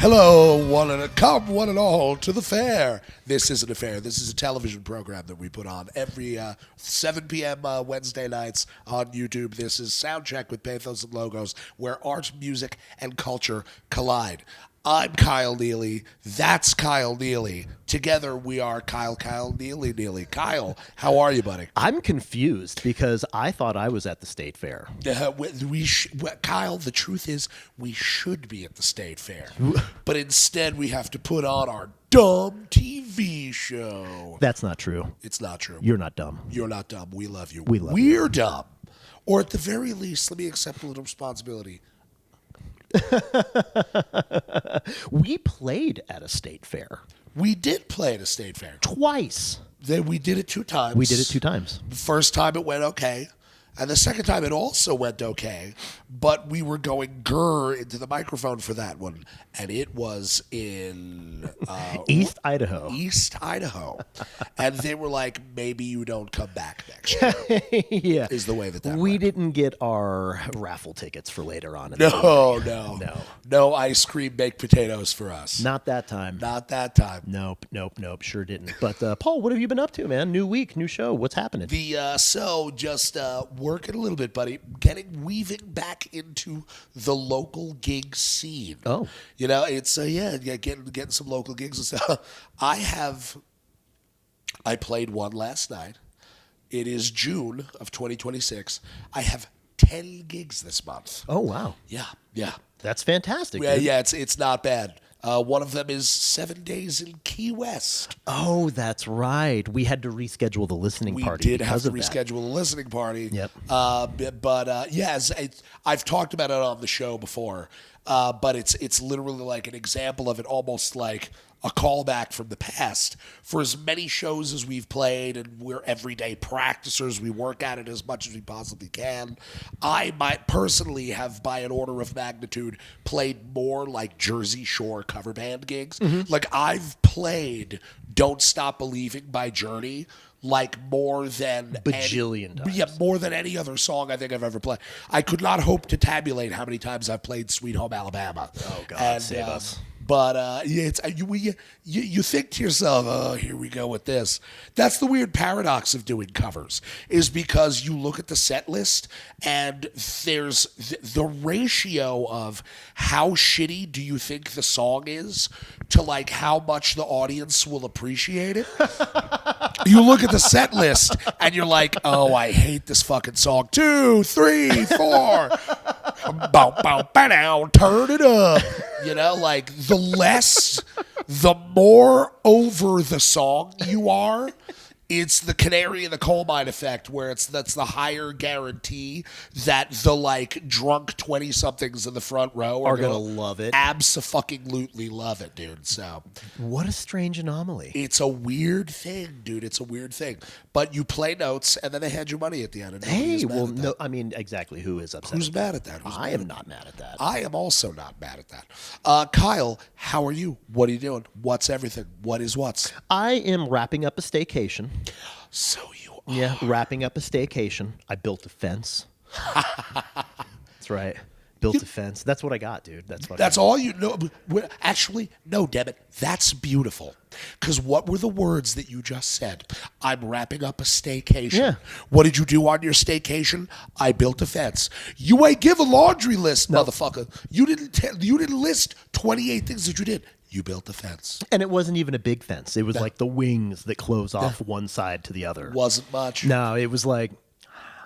Hello, one and all to the fair. This isn't a fair. This is a television program that we put on every 7 p.m. Wednesday nights on YouTube. This is Soundcheck with Pathos and Logos, where art, music, and culture collide. I'm Kyle Neely. That's Kyle Neely. Together we are Kyle Neely. Kyle, how are you, buddy? I'm confused because I thought I was at the state fair. Kyle, the truth is we should be at the state fair, but instead we have to put on our dumb TV show. That's not true. It's not true. You're not dumb. You're not dumb. We love you. We're dumb. Or at the very least, let me accept a little responsibility. We played at a state fair. We did play at a state fair. Twice. Then we did it 2 times. We did it 2 times. The first time it went okay. And the second time it also went okay. But we were going grrr into the microphone for that one. And it was in East Idaho. And they were like, maybe you don't come back next year. Yeah. Is the way that we went. didn't get our raffle tickets for later on. No ice cream baked potatoes for us. Not that time. Nope. Sure didn't. But Paul, what have you been up to, man? New week, new show. What's happening? Just working a little bit, buddy. Weaving back into the local gig scene. Oh. You know, it's getting some local gigs and stuff. I played one last night. It is June of 2026. I have 10 gigs this month. Oh, wow. Yeah. That's fantastic. Yeah, dude. it's not bad. One of them is 7 days in Key West. Oh, that's right. We had to reschedule the listening party. We did have to because reschedule the listening party. Yep. I've talked about it on the show before, but it's literally like an example of it, almost like a callback from the past. For as many shows as we've played, and we're everyday practicers, we work at it as much as we possibly can. I might personally have, by an order of magnitude, played more like Jersey Shore cover band gigs. Mm-hmm. Like I've played "Don't Stop Believing" by Journey like more than bajillion times. Yeah, more than any other song I think I've ever played. I could not hope to tabulate how many times I've played "Sweet Home Alabama." Oh God, save us. But you think to yourself, oh, here we go with this. That's the weird paradox of doing covers, is because you look at the set list and there's the ratio of how shitty do you think the song is to like how much the audience will appreciate it. You look at the set list and you're like, oh, I hate this fucking song. 2, 3, 4. Bow, bow, bow, turn it up. You know, like the more over the song you are, it's the canary in the coal mine effect, where that's the higher guarantee that the like drunk 20-somethings in the front row are gonna love it. Abso-fucking-lutely love it, dude. So what a strange anomaly. It's a weird thing, dude. It's a weird thing. But you play notes, and then they hand you money at the end. No, I mean, exactly. Who is upset? Who's mad at that? I am not mad at that. I am also not mad at that. Kyle, how are you? What are you doing? What's everything? What is what's? I am wrapping up a staycation. So you are. Yeah, wrapping up a staycation. I built a fence. That's right. Built a fence. That's what I got, dude. That's all you know. Actually, no, damn it. That's beautiful. Because what were the words that you just said? I'm wrapping up a staycation. Yeah. What did you do on your staycation? I built a fence. You ain't give a laundry list, motherfucker. You didn't list 28 things that you did. You built a fence. And it wasn't even a big fence. It was like the wings that close off one side to the other. Wasn't much. No, it was like,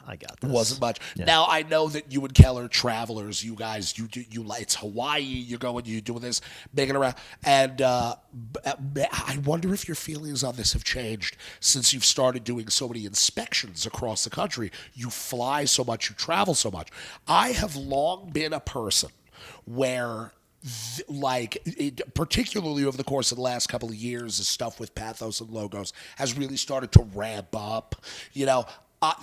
I got this. Wasn't much. Yeah. Now, I know that you and Keller, travelers, you guys, you it's Hawaii, you're doing this, making around. And I wonder if your feelings on this have changed since you've started doing so many inspections across the country. You fly so much, you travel so much. I have long been a person where particularly over the course of the last couple of years, the stuff with Pathos and Logos has really started to ramp up. You know,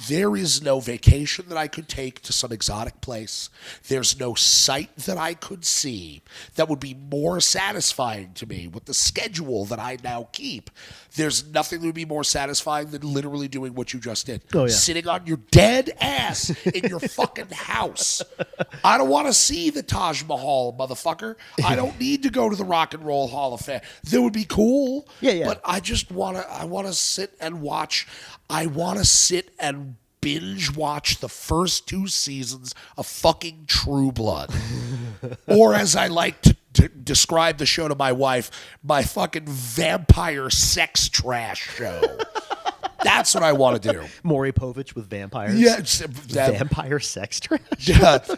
There is no vacation that I could take to some exotic place. There's no sight that I could see that would be more satisfying to me with the schedule that I now keep. There's nothing that would be more satisfying than literally doing what you just did. Oh, yeah. Sitting on your dead ass in your fucking house. I don't want to see the Taj Mahal, motherfucker. I don't need to go to the Rock and Roll Hall of Fame. That would be cool. Yeah. But I just want to sit and watch. I want to sit and binge watch the first 2 seasons of fucking True Blood. Or as I like to describe the show to my wife, my fucking vampire sex trash show. That's what I want to do. Maury Povich with vampires. Yeah, Vampire sex trash. that's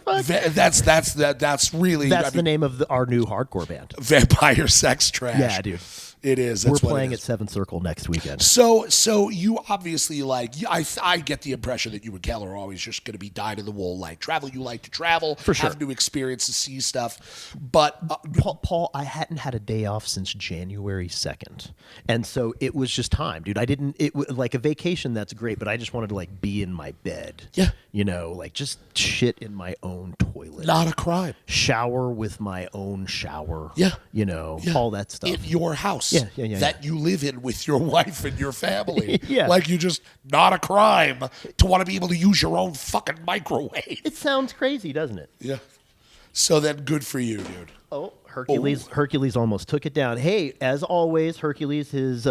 really The name of our new hardcore band. Vampire sex trash. Yeah, dude. It is. We're That's what playing it at is. Seventh Circle next weekend. So you obviously I get the impression that you and Keller are always just going to be dyed in the wool, like travel. You like to travel, For sure. have new experiences, see stuff. But Paul, I hadn't had a day off since January 2nd. And so it was just time, dude. Like a vacation, that's great, but I just wanted to like be in my bed. Yeah. You know, like just shit in my own toilet. not a crime. Shower with my own shower. Yeah. You know, Yeah. all that stuff. In your house Yeah. that you live in with your wife and your family. Yeah. Like you just, not a crime to want to be able to use your own fucking microwave. It sounds crazy, doesn't it? Yeah. So then good for you, dude. Oh, Hercules almost took it down. Hey, as always, Hercules is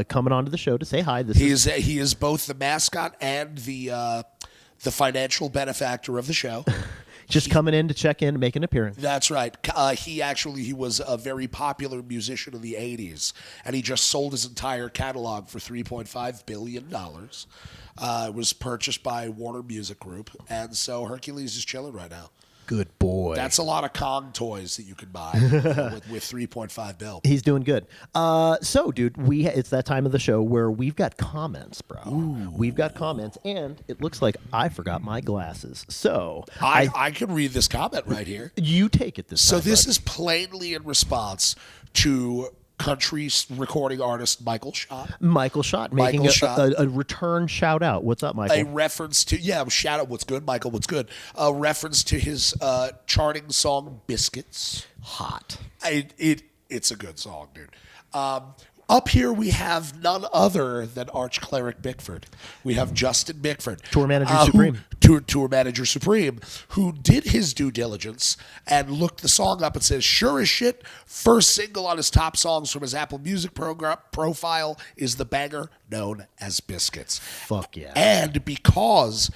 coming onto the show to say hi. He is both the mascot and the financial benefactor of the show. Just coming in to check in, make an appearance. That's right. He was a very popular musician in the 80s, and he just sold his entire catalog for $3.5 billion. It was purchased by Warner Music Group, and so Hercules is chilling right now. Good boy. That's a lot of Kong toys that you can buy with $3.5 billion. He's doing good. So, dude, it's that time of the show where we've got comments, bro. Ooh. We've got comments, and it looks like I forgot my glasses. So I can read this comment right here. You take it this time. So this bud. is plainly in response to country recording artist Michael Schott. Michael Schott making a return shout out. What's up, Michael? A reference to, shout out, what's good, Michael, what's good? A reference to his charting song, Biscuits. Hot. It's a good song, dude. Up here we have none other than Arch Cleric Bickford. We have Justin Bickford. Tour Manager Supreme. Tour Manager Supreme, who did his due diligence and looked the song up and says, sure as shit, first single on his top songs from his Apple Music profile is the banger known as Biscuits. Fuck yeah. And because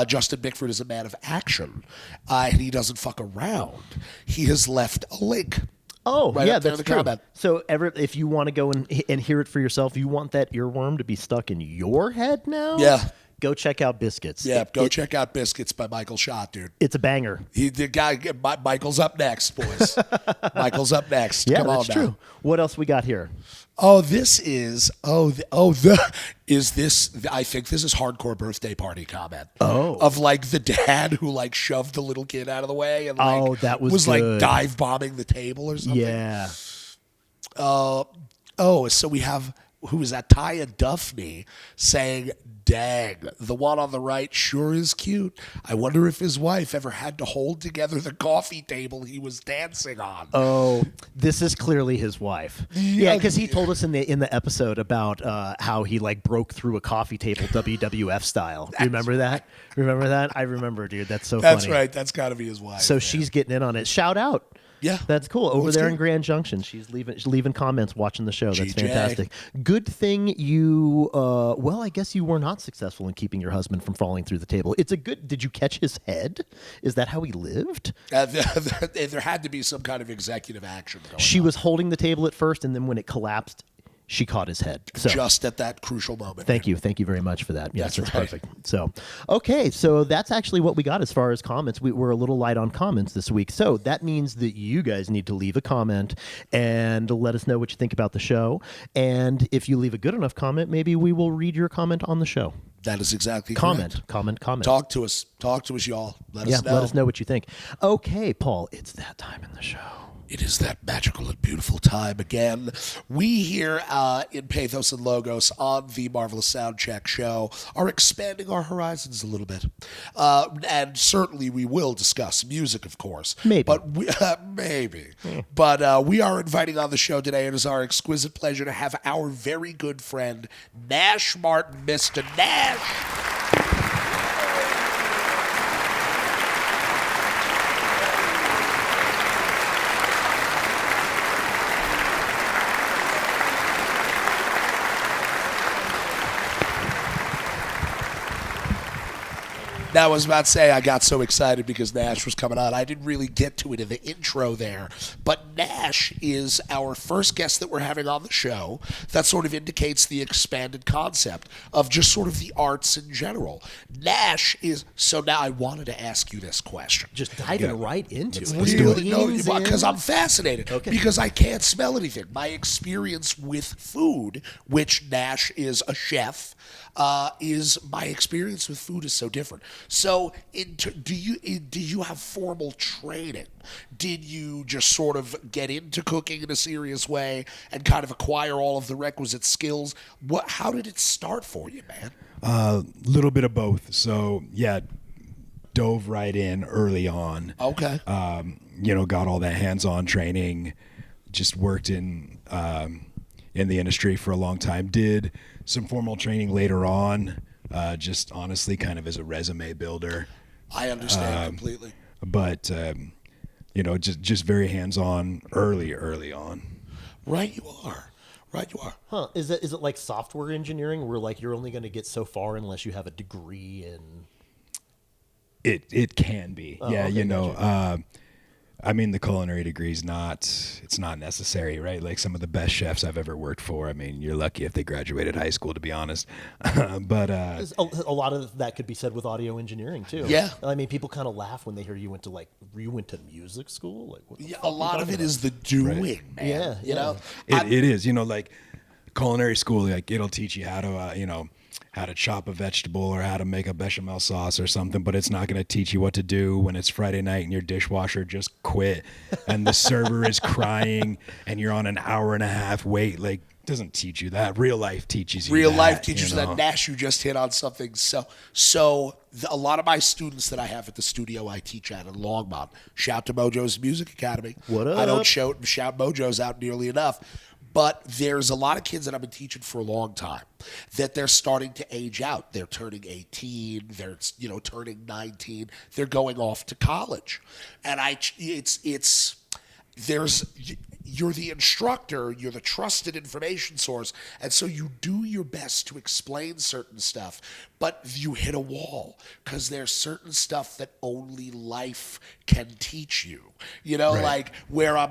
Justin Bickford is a man of action and he doesn't fuck around, he has left a link. Oh, right yeah, up there that's in the true. comment. So if you want to go and hear it for yourself, you want that earworm to be stuck in your head now? Yeah. Go check out Biscuits. Yeah, check out Biscuits by Michael Schott, dude. It's a banger. Michael's up next, boys. Michael's up next. Yeah, Come that's on true. now. What else we got here? I think this is hardcore birthday party comment. Oh. Of like the dad who like shoved the little kid out of the way and like that was like good. dive bombing the table or something. Yeah. So we have, who is that? Taya Duffney saying, dang, the one on the right sure is cute. I wonder if his wife ever had to hold together the coffee table he was dancing on. Oh, this is clearly his wife. Yeah, because he told us in the episode about how he like broke through a coffee table WWF style. Remember that? Remember that? I remember, dude. That's so funny. That's right. That's got to be his wife. So she's getting in on it. Shout out. Yeah. That's cool. Over That's there good. in Grand Junction. She's leaving comments watching the show. That's GJ. fantastic. Good thing you I guess you were not successful in keeping your husband from falling through the table. Did you catch his head? Is that how he lived? There had to be some kind of executive action going She on. was holding the table at first, and then when it collapsed, she caught his head. So Just at that crucial moment. Thank you very much for that. Yes, that's right. perfect. So, okay, so that's actually what we got as far as comments. We're a little light on comments this week, so that means that you guys need to leave a comment and let us know what you think about the show. And if you leave a good enough comment, maybe we will read your comment on the show. That is exactly Comment. correct. Talk to us, y'all. Let us know. Let us know what you think. Okay, Paul, it's that time in the show. It is that magical and beautiful time again. We here in Pathos and Logos on the Marvelous Soundcheck show are expanding our horizons a little bit. And certainly we will discuss music, of course. Maybe. But maybe. But we are inviting on the show today. It is our exquisite pleasure to have our very good friend, Nash Martin. Mr. Nash. Now, I was about to say I got so excited because Nash was coming on. I didn't really get to it in the intro there. But Nash is our first guest that we're having on the show. That sort of indicates the expanded concept of just sort of the arts in general. Nash is... So now I wanted to ask you this question. Just diving right into it. Really? No, because I'm fascinated. Okay. Because I can't smell anything. My experience with food, which Nash is a chef, is my experience with food is so different. So, do you have formal training? Did you just sort of get into cooking in a serious way and kind of acquire all of the requisite skills? How did it start for you, man? A little bit of both. So, yeah, dove right in early on. Okay. Got all that hands-on training. Just worked in the industry for a long time. Did some formal training later on, just honestly kind of as a resume builder. I understand completely. But, just very hands-on early on. Right you are. Huh? Is it like software engineering, where like you're only going to get so far unless you have a degree in? It can be, yeah. Okay, gotcha. The culinary degree is it's not necessary, right? Like some of the best chefs I've ever worked for, you're lucky if they graduated high school, to be honest. But A lot of that could be said with audio engineering too. Yeah. People kind of laugh when they hear you went to music school. Like, what the Yeah, fuck a are you lot of talking it about? is the doing, man. Yeah, You know? it is, like culinary school, like it'll teach you how to, how to chop a vegetable or how to make a bechamel sauce or something, but it's not going to teach you what to do when it's Friday night and your dishwasher just quit and the server is crying and you're on an hour and a half wait. Like, it doesn't teach you that. Real life teaches you Real that, life teaches you know? that. Nash, you just hit on something. So a lot of my students that I have at the studio I teach at in Longmont, shout to Mojo's Music Academy. What I don't up? shout Mojo's out nearly enough. But there's a lot of kids that I've been teaching for a long time that they're starting to age out. They're turning 18. They're turning 19. They're going off to college, and you're the instructor, you're the trusted information source, and so you do your best to explain certain stuff, but you hit a wall because there's certain stuff that only life can teach you. Right. Like where I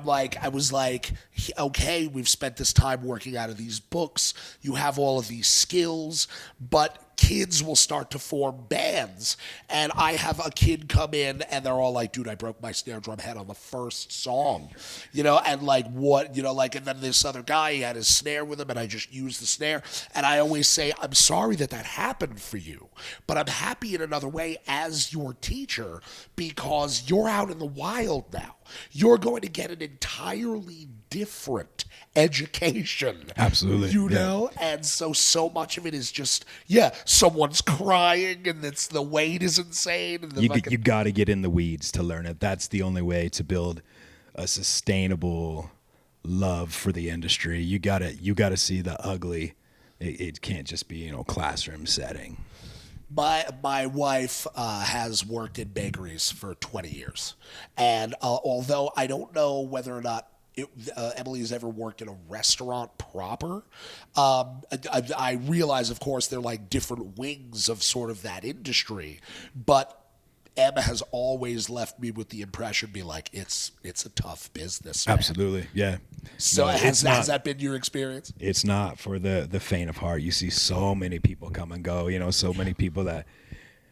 was like, okay, we've spent this time working out of these books, you have all of these skills, but kids will start to form bands, and I have a kid come in and they're all like, dude, I broke my snare drum head on the first song, and like what, and then this other guy, he had his snare with him and I just used the snare, and I always say, I'm sorry that happened for you, but I'm happy in another way as your teacher because you're out in the wild now. You're going to get an entirely different education. Absolutely. And so much of it is just, someone's crying and the weight is insane. And You got to get in the weeds to learn it. That's the only way to build a sustainable love for the industry. You got to see the ugly. It can't just be, classroom setting. My wife has worked in bakeries for 20 years. And although I don't know whether or not Emily has ever worked in a restaurant proper, I realize, of course, they're like different wings of sort of that industry. But Emma has always left me with the impression, be like, it's a tough business, man. Absolutely, yeah. So No, has that been your experience? It's not for the faint of heart. You see so many people come and go, so many people that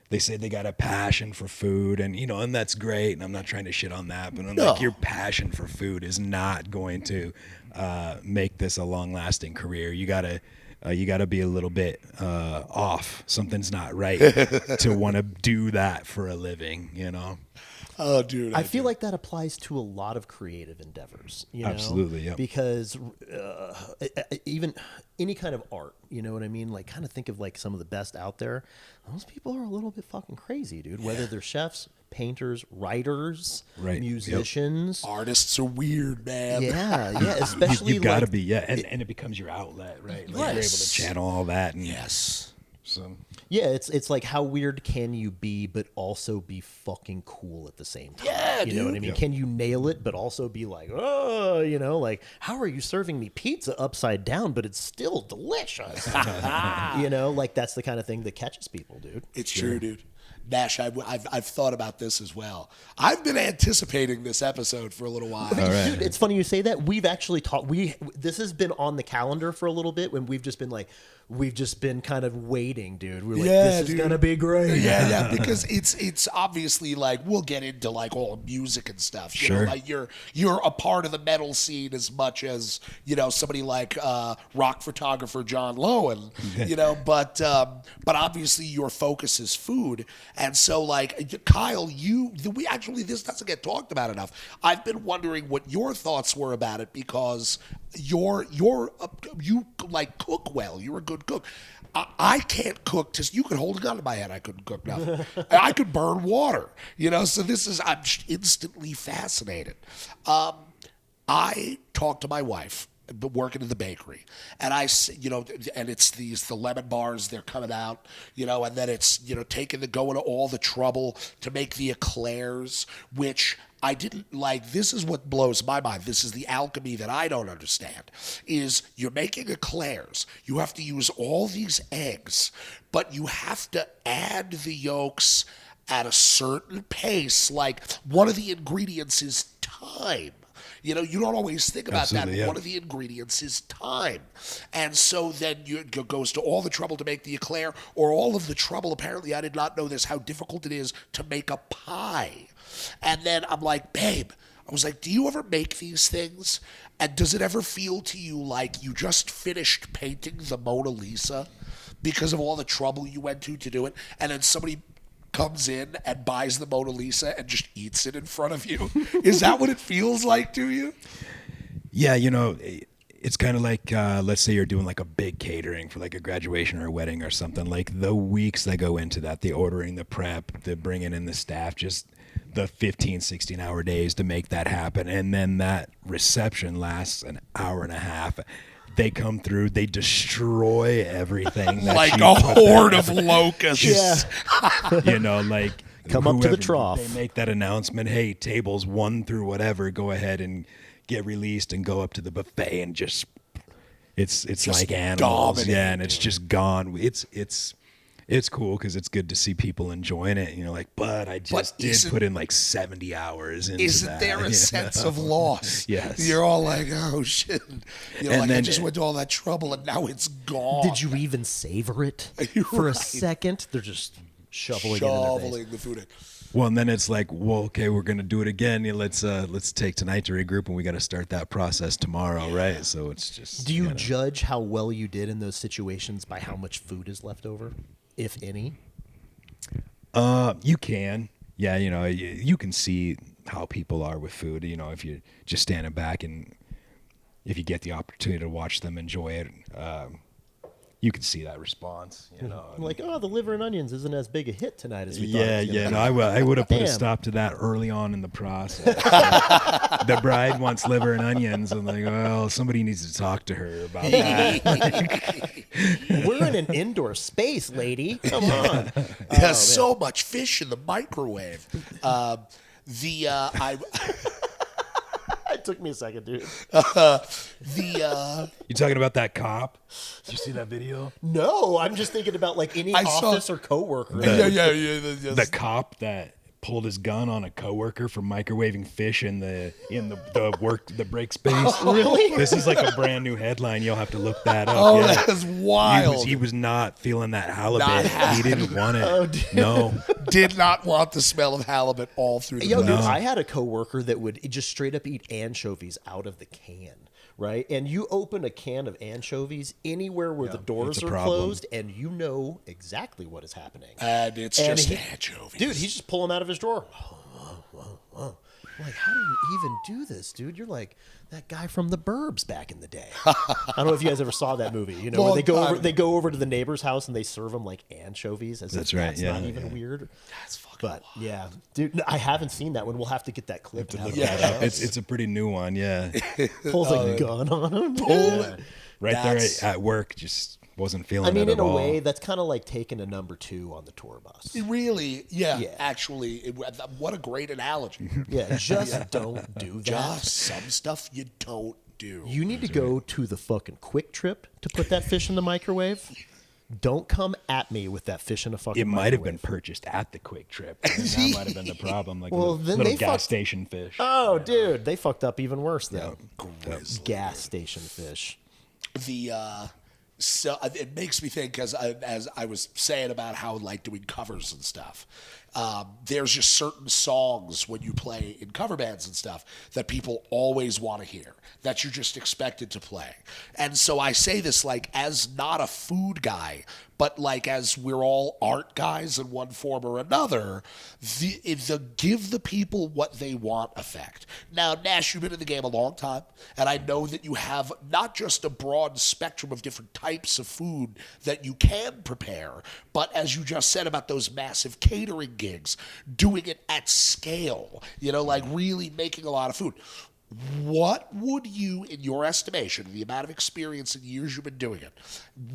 they say they got a passion for food, and and that's great, and I'm not trying to shit on that, but I'm like, your passion for food is not going to make this a long-lasting career. You gotta be a little bit off. Something's not right to want to do that for a living, Oh, dude. I feel like that applies to a lot of creative endeavors, you know? Absolutely, yeah. Because even any kind of art, you know what I mean? Like, kind of think of like some of the best out there. Those people are a little bit fucking crazy, dude. Whether they're chefs, painters, writers, musicians. Artists are weird, man. Yeah, especially You've got to be, and it becomes your outlet, right? Like you're able to channel all that. And Yes. So yeah, it's like how weird can you be, but also be fucking cool at the same time? Yeah, you know what I mean? Yeah. Can you nail it, but also be like, oh, you know, like how are you serving me pizza upside down, but it's still delicious? You know, like that's the kind of thing that catches people, dude. It's true, dude. Nash, I've thought about this as well. I've been anticipating this episode for a little while. Dude, it's funny you say that. We've actually talked. This has been on the calendar for a little bit when we've just been kind of waiting, dude. We're like, this is gonna be great. Yeah, because it's obviously like we'll get into like all music and stuff. You know, like you're a part of the metal scene as much as somebody like rock photographer John Lowen. But obviously your focus is food. And so, like, Kyle, this doesn't get talked about enough. I've been wondering what your thoughts were about it because you like cook well. You're a good cook. I can't cook. You could hold a gun to my head. I couldn't cook nothing. I could burn water. So I'm instantly fascinated. I talked to my wife, working in the bakery, and and it's the lemon bars, they're coming out, and then it's going to all the trouble to make the eclairs, which I didn't like. This is what blows my mind. This is the alchemy that I don't understand. Is you're making eclairs, you have to use all these eggs, but you have to add the yolks at a certain pace. Like one of the ingredients is time. You don't always think about that. Yeah. One of the ingredients is time. And so then it goes to all the trouble to make the eclair, or all of the trouble, apparently I did not know this, how difficult it is to make a pie. And then I'm like, babe, I was like, do you ever make these things? And does it ever feel to you like you just finished painting the Mona Lisa because of all the trouble you went to do it, and then somebody comes in and buys the Mona Lisa and just eats it in front of you? Is that what it feels like to you? Yeah, it's kind of like, let's say you're doing like a big catering for like a graduation or a wedding or something. Like the weeks that go into that, the ordering, the prep, the bringing in the staff, just the 15, 16-hour days to make that happen. And then that reception lasts an hour and a half. They come through, they destroy everything. That like a horde of locusts. Like come up to the trough. They make that announcement, hey, tables 1 through whatever, go ahead and get released and go up to the buffet, and just it's like animals. Yeah, and it's just gone. It's cool because it's good to see people enjoying it. But I just did put in like 70 hours into Isn't that. there a sense of loss? Yes. You're all like, oh, shit. And I then, just went to all that trouble and now it's gone. Did you even savor it for a second? They're just shoveling the food in. Well, and then it's like, well, okay, we're gonna do it again. Let's take tonight to regroup, and we got to start that process tomorrow, right? So it's just. Do you judge how well you did in those situations by how much food is left over, if any? You can, yeah. You can see how people are with food. If you're just standing back and if you get the opportunity to watch them enjoy it. You can see that response, Like, oh, the liver and onions isn't as big a hit tonight as we thought. Yeah. No, I would have put a stop to that early on in the process. The bride wants liver and onions. I'm like, well, somebody needs to talk to her about that. We're in an indoor space, lady. Come on. There's so much fish in the microwave. It took me a second, dude. You talking about that cop? Did you see that video? No, I'm just thinking about like any office or coworker. The cop that pulled his gun on a coworker for microwaving fish in the break space. Really? This is like a brand new headline. You'll have to look that up. Oh, yeah. That's wild. He was not feeling that halibut. He didn't want it. Oh, no. Did not want the smell of halibut all through the dude, I had a coworker that would just straight up eat anchovies out of the can. Right? And you open a can of anchovies anywhere where the doors are closed, and you know exactly what is happening. And it's just anchovies. Dude, he's just pulling them out of his drawer. whoa. I'm like, how do you even do this, dude? You're like that guy from The Burbs back in the day. I don't know if you guys ever saw that movie. You know, where they go over to the neighbor's house and they serve them like anchovies. That's right. That's not even weird. That's fucking But yeah, dude, no, I haven't seen that one. We'll have to get that clip. It's a pretty new one. Yeah. Pulls a gun on him. Right there at work, just wasn't feeling it at all. In a way, that's kind of like taking a number 2 on the tour bus. Really, actually, what a great analogy. Yeah, just don't do that. Just some stuff you don't do. You need to go to the fucking Quick Trip to put that fish in the microwave. Don't come at me with that fish in a fucking microwave. It might have been purchased at the Quick Trip. That might have been the problem. Like little gas station fish. Oh, dude, they fucked up even worse though. Gas station fish. So it makes me think, as I was saying about how like doing covers and stuff, there's just certain songs when you play in cover bands and stuff that people always want to hear, that you're just expected to play. And so I say this like as not a food guy, but like as we're all art guys in one form or another, the give the people what they want effect. Now, Nash, you've been in the game a long time, and I know that you have not just a broad spectrum of different types of food that you can prepare, but as you just said about those massive catering gigs, doing it at scale, you know, like really making a lot of food. What would you, in your estimation, the amount of experience and years you've been doing it,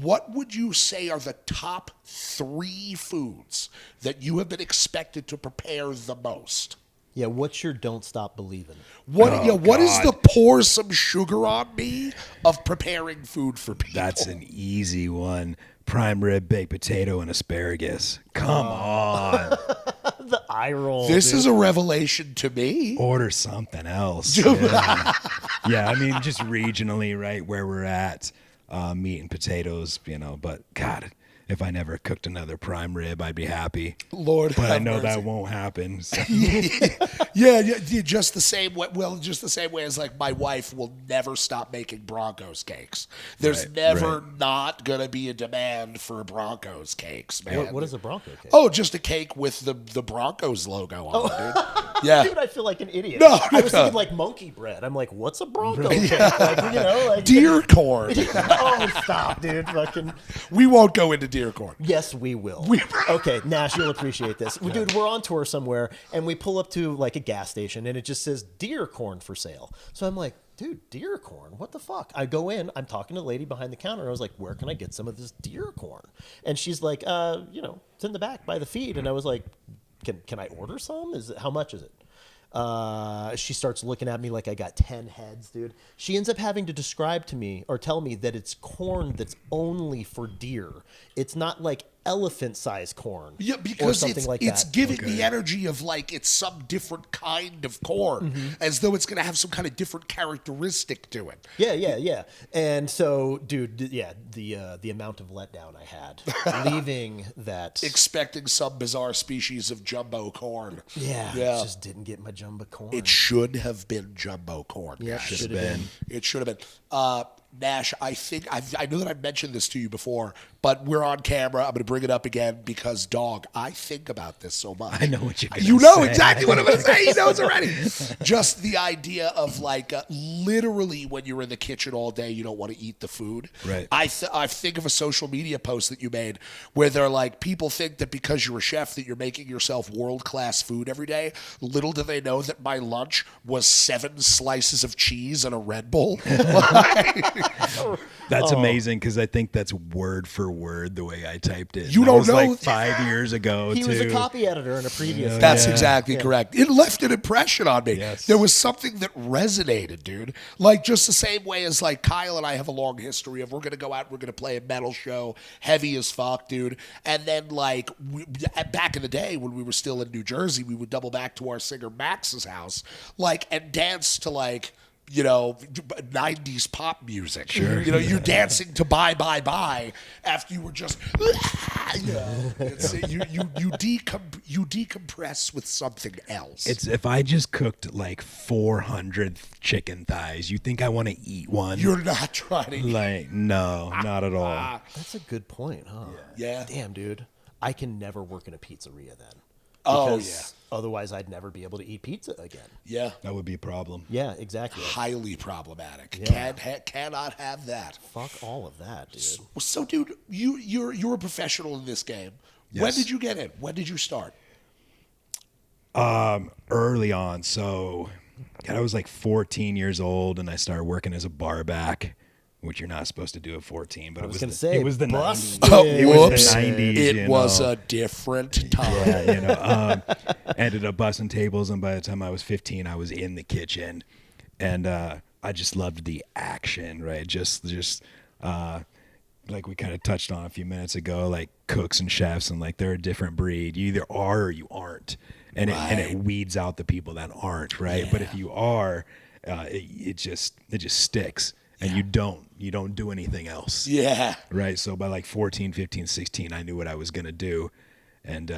what would you say are the top 3 foods that you have been expected to prepare the most? Yeah, what's your don't stop believing? What is the pour some sugar on me of preparing food for people? That's an easy one. Prime rib, baked potato, and asparagus. Come on. The eye roll. This is a revelation to me. Order something else. Yeah. I mean, just regionally, right, where we're at, meat and potatoes, you know, but God, if I never cooked another prime rib, I'd be happy. Lord, but I know that won't happen. So. yeah, just the same way. Well, just the same way as like my wife will never stop making Broncos cakes. There's never not gonna be a demand for Broncos cakes, man. What is a Bronco cake? Oh, just a cake with the Broncos logo on it, dude. Yeah, dude, I feel like an idiot. No, I was thinking like monkey bread. I'm like, what's a Bronco cake? Like, you know, like deer corn. Oh, stop, dude. Fucking. We won't go into deer corn. Yes, we will. Okay, Nash, you'll appreciate this. Dude, we're on tour somewhere, and we pull up to like a gas station, and it just says deer corn for sale. So I'm like, dude, deer corn? What the fuck? I go in, I'm talking to the lady behind the counter. I was like, where can I get some of this deer corn? And she's like, you know, it's in the back by the feed. And I was like, can I order some? How much is it? She starts looking at me like I got 10 heads, dude. She ends up having to describe to me or tell me that it's corn that's only for deer. It's not like elephant-sized corn. Yeah, because it's giving the energy of like it's some different kind of corn, as though it's going to have some kind of different characteristic to it. Yeah. And so, dude, the amount of letdown I had leaving that, expecting some bizarre species of jumbo corn. Yeah. Just didn't get my jumbo corn. It should have been jumbo corn. Yeah, should have been. It should have been. Nash, I think I know that I've mentioned this to you before, but we're on camera. I'm going to bring it up again because, dog, I think about this so much. I know what you're going to say. You know exactly what I'm going to say. He knows already. Just the idea of like literally when you're in the kitchen all day, you don't want to eat the food. Right. I think of a social media post that you made where they're like, people think that because you're a chef that you're making yourself world-class food every day. Little do they know that my lunch was 7 slices of cheese and a Red Bull. That's amazing because I think that's word for word the way I typed it. You don't know, like 5 years ago. He was a copy editor in a previous. That's exactly correct. It left an impression on me. Yes. There was something that resonated, dude. Like just the same way as like Kyle and I have a long history of we're gonna go out, we're gonna play a metal show, heavy as fuck, dude. And then like back in the day when we were still in New Jersey, we would double back to our singer Max's house, like and dance to like, you know, 90s pop music. Sure. You know, you're dancing to Bye Bye Bye after you were just, you decompress with something else. It's if I just cooked like 400 chicken thighs, you think I want to eat one? You're not trying to eat. Like, no, not at all. That's a good point, huh? Yeah. Damn, dude. I can never work in a pizzeria then. Oh, because otherwise I'd never be able to eat pizza again. Yeah. That would be a problem. Yeah, exactly. Highly problematic. Yeah. Cannot have that. Fuck all of that, dude. So, dude, you're a professional in this game. When Yes. did you get in? When did you start? Early on. So, God, I was like 14 years old, and I started working as a barback, which you're not supposed to do at 14. But I was it going was to the, say, it was the 90s. busted. It was Whoops. the 90s. It you was know. a different time. Yeah, ended up busting tables, and by the time I was 15, I was in the kitchen, and I just loved the action, right? Just like we kind of touched on a few minutes ago, like cooks and chefs, and like they're a different breed. You either are or you aren't, and it weeds out the people that aren't, right? But if you are, it just sticks, and you don't do anything else. Yeah. Right. So by like 14, 15, 16, I knew what I was going to do. And,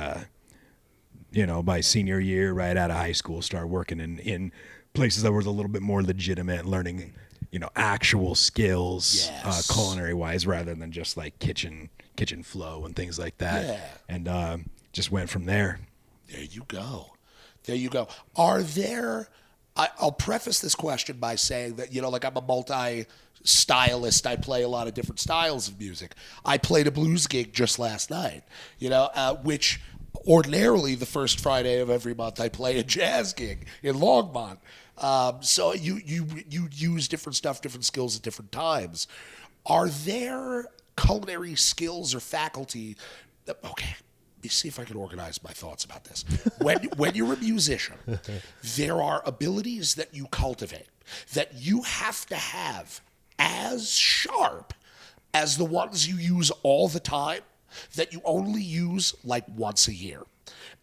by senior year, right out of high school, started working in places that were a little bit more legitimate, learning, actual skills, Yes. culinary wise, rather than just like kitchen flow and things like that. Yeah. And just went from there. There you go. There you go. Are there, I'll preface this question by saying that, like I'm a multi-stylist. I play a lot of different styles of music. I played a blues gig just last night, which ordinarily the first Friday of every month I play a jazz gig in Longmont. So you use different stuff, different skills at different times. Are there culinary skills or faculty that, okay, let me see if I can organize my thoughts about this. When you're a musician, there are abilities that you cultivate that you have to have as sharp as the ones you use all the time that you only use like once a year.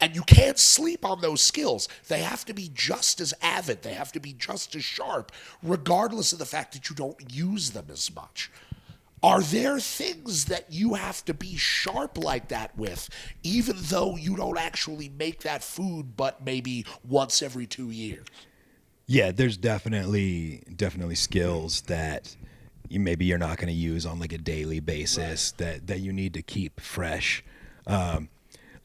And you can't sleep on those skills. They have to be just as avid. They have to be just as sharp, regardless of the fact that you don't use them as much. Are there things that you have to be sharp like that with, even though you don't actually make that food, but maybe once every 2 years? Yeah, there's definitely skills that you're not going to use on like a daily basis, right, that you need to keep fresh.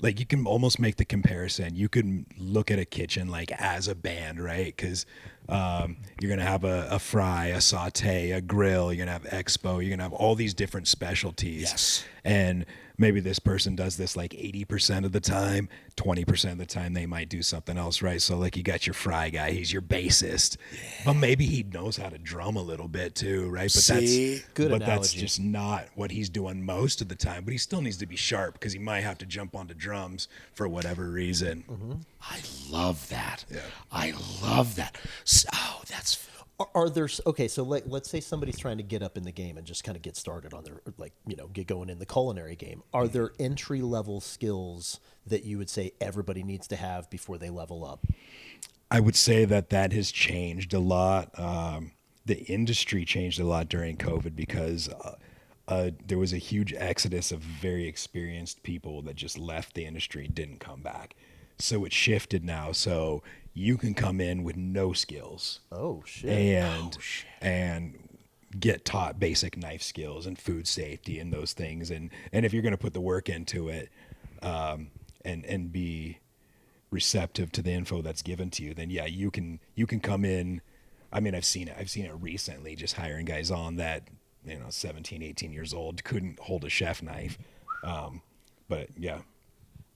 Like you can almost make the comparison. You can look at a kitchen like as a band, right? Because you're going to have a fry, a saute, a grill. You're going to have expo. You're going to have all these different specialties. Yes. And maybe this person does this like 80% of the time. 20% of the time they might do something else, right? So like you got your fry guy. He's your bassist. Yeah. But maybe he knows how to drum a little bit too, right? But that's just not what he's doing most of the time. But he still needs to be sharp because he might have to jump onto drums for whatever reason. Mm-hmm. I love that. Yeah. I love that. So, that's... Are there, okay, so let's say somebody's trying to get up in the game and just kind of get started on their, get going in the culinary game. Are there entry-level skills that you would say everybody needs to have before they level up? I would say that has changed a lot. The industry changed a lot during COVID because there was a huge exodus of very experienced people that just left the industry, didn't come back. So it shifted now. So you can come in with no skills. Oh shit. And get taught basic knife skills and food safety and those things. And if you're going to put the work into it, and be receptive to the info that's given to you, then yeah, you can come in. I mean, I've seen it recently, just hiring guys on that, 17, 18 years old, couldn't hold a chef knife. But yeah.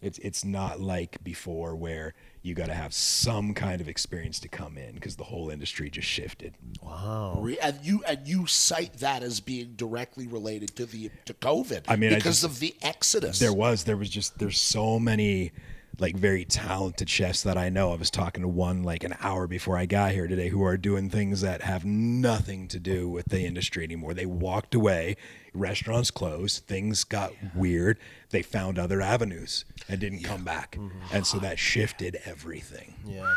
It's not like before where you got to have some kind of experience to come in because the whole industry just shifted. Wow. And you cite that as being directly related to COVID. I mean, because of the exodus. There's so many like very talented chefs that I know. I was talking to one like an hour before I got here today who are doing things that have nothing to do with the industry anymore. They walked away, restaurants closed, things got weird. They found other avenues and didn't come back. Mm-hmm. And so that shifted everything. Yeah.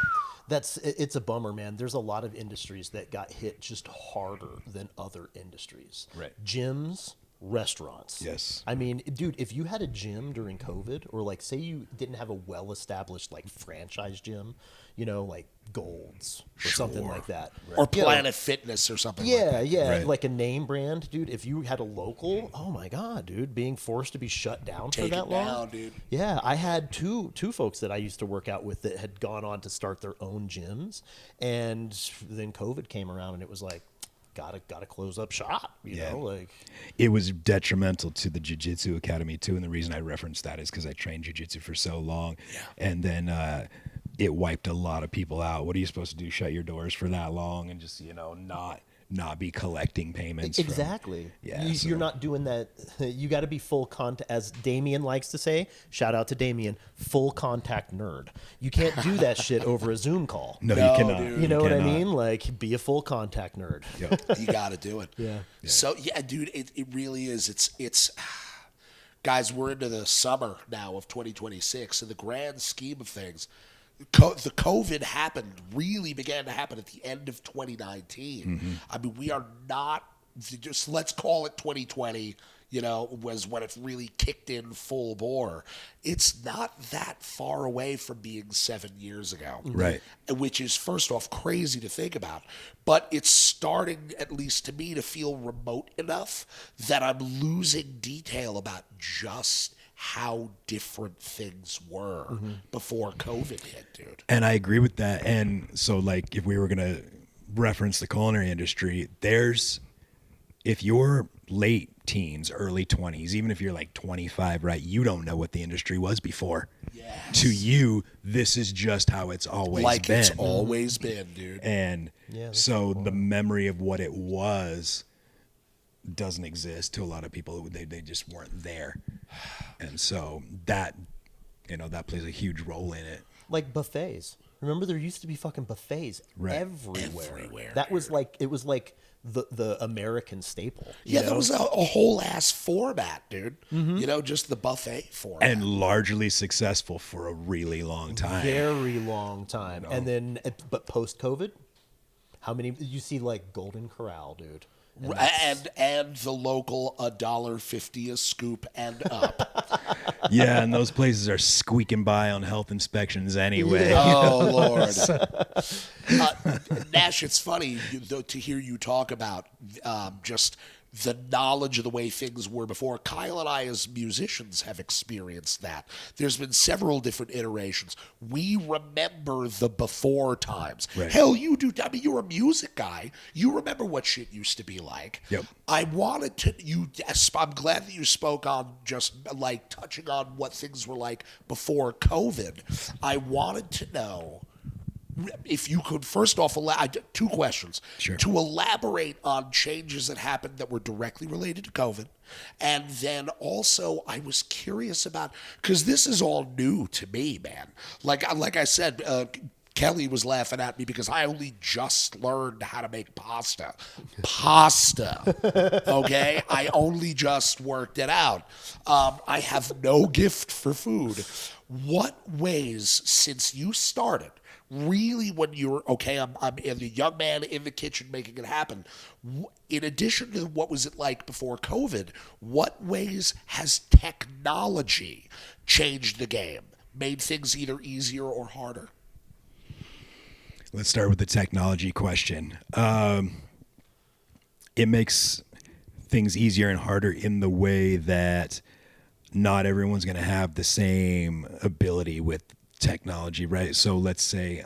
It's a bummer, man. There's a lot of industries that got hit just harder than other industries. Right. Gyms, restaurants. Yes. I mean, dude, if you had a gym during COVID, or like say you didn't have a well-established like franchise gym, you know, like Gold's or something like that, Or You know, Planet Fitness or something like yeah, that. yeah, Right. like a name brand, dude. If you had a local, oh my god, dude, being forced to be shut down Take for that it long, down, dude. Yeah, I had two folks that I used to work out with that had gone on to start their own gyms, and then COVID came around, and it was like, gotta close up shop, you know, like. It was detrimental to the jiu-jitsu academy too, and the reason I referenced that is because I trained jiu-jitsu for so long, and then it wiped a lot of people out. What are you supposed to do? Shut your doors for that long and just not be collecting payments? Exactly. Yeah, You're not doing that. You got to be full contact, as Damien likes to say. Shout out to Damien, full contact nerd. You can't do that shit over a Zoom call. No, No, you cannot. dude. You know what I cannot. mean? Like, be a full contact nerd. Yep. You got to do it. Yeah. So yeah, dude, it really is. It's guys, we're into the summer now of 2026. In the grand scheme of things, the COVID really began to happen at the end of 2019. I mean, we are not just, let's call it 2020. You know, was when it really kicked in full bore. It's not that far away from being 7 years ago. Right. Which is, first off, crazy to think about. But it's starting, at least to me, to feel remote enough that I'm losing detail about just how different things were before COVID hit, dude. And I agree with that. And so, like, if we were going to reference the culinary industry, if you're late teens, early 20s, even if you're like 25, right, you don't know what the industry was before. Yes. To you, this is just how it's always Like been. it's always been, dude. And Yeah, that's so the memory of what it was doesn't exist to a lot of people. They just weren't there. And so that plays a huge role in it. Like buffets. Remember, there used to be fucking buffets Right. everywhere. That was like, it was like the American staple. you Yeah, that know? was a whole ass format, dude. You know, just the buffet format. And largely successful for a really long time. Very long time. And then, but post COVID, how many you see like Golden Corral, dude? And the local $1.50 a scoop and up. Yeah, and those places are squeaking by on health inspections anyway. Oh Lord, Nash, it's funny to hear you talk about just the knowledge of the way things were before. Kyle and I, as musicians, have experienced that. There's been several different iterations. We remember the before times. Right. Hell, you do. I mean, you're a music guy. You remember what shit used to be like. Yep. I wanted to. I'm glad that you spoke on just like touching on what things were like before COVID. I wanted to know if you could, first off, two questions. Sure. To elaborate on changes that happened that were directly related to COVID. And then also, I was curious about, because this is all new to me, man. Like I said, Kelly was laughing at me because I only just learned how to make pasta. Okay? I only just worked it out. I have no gift for food. What ways, since you started, really when you're, okay, I'm a young man in the kitchen making it happen, in addition to what was it like before COVID, what ways has technology changed the game, made things either easier or harder? Let's start with the technology question. It makes things easier and harder in the way that not everyone's going to have the same ability with technology, right? So let's say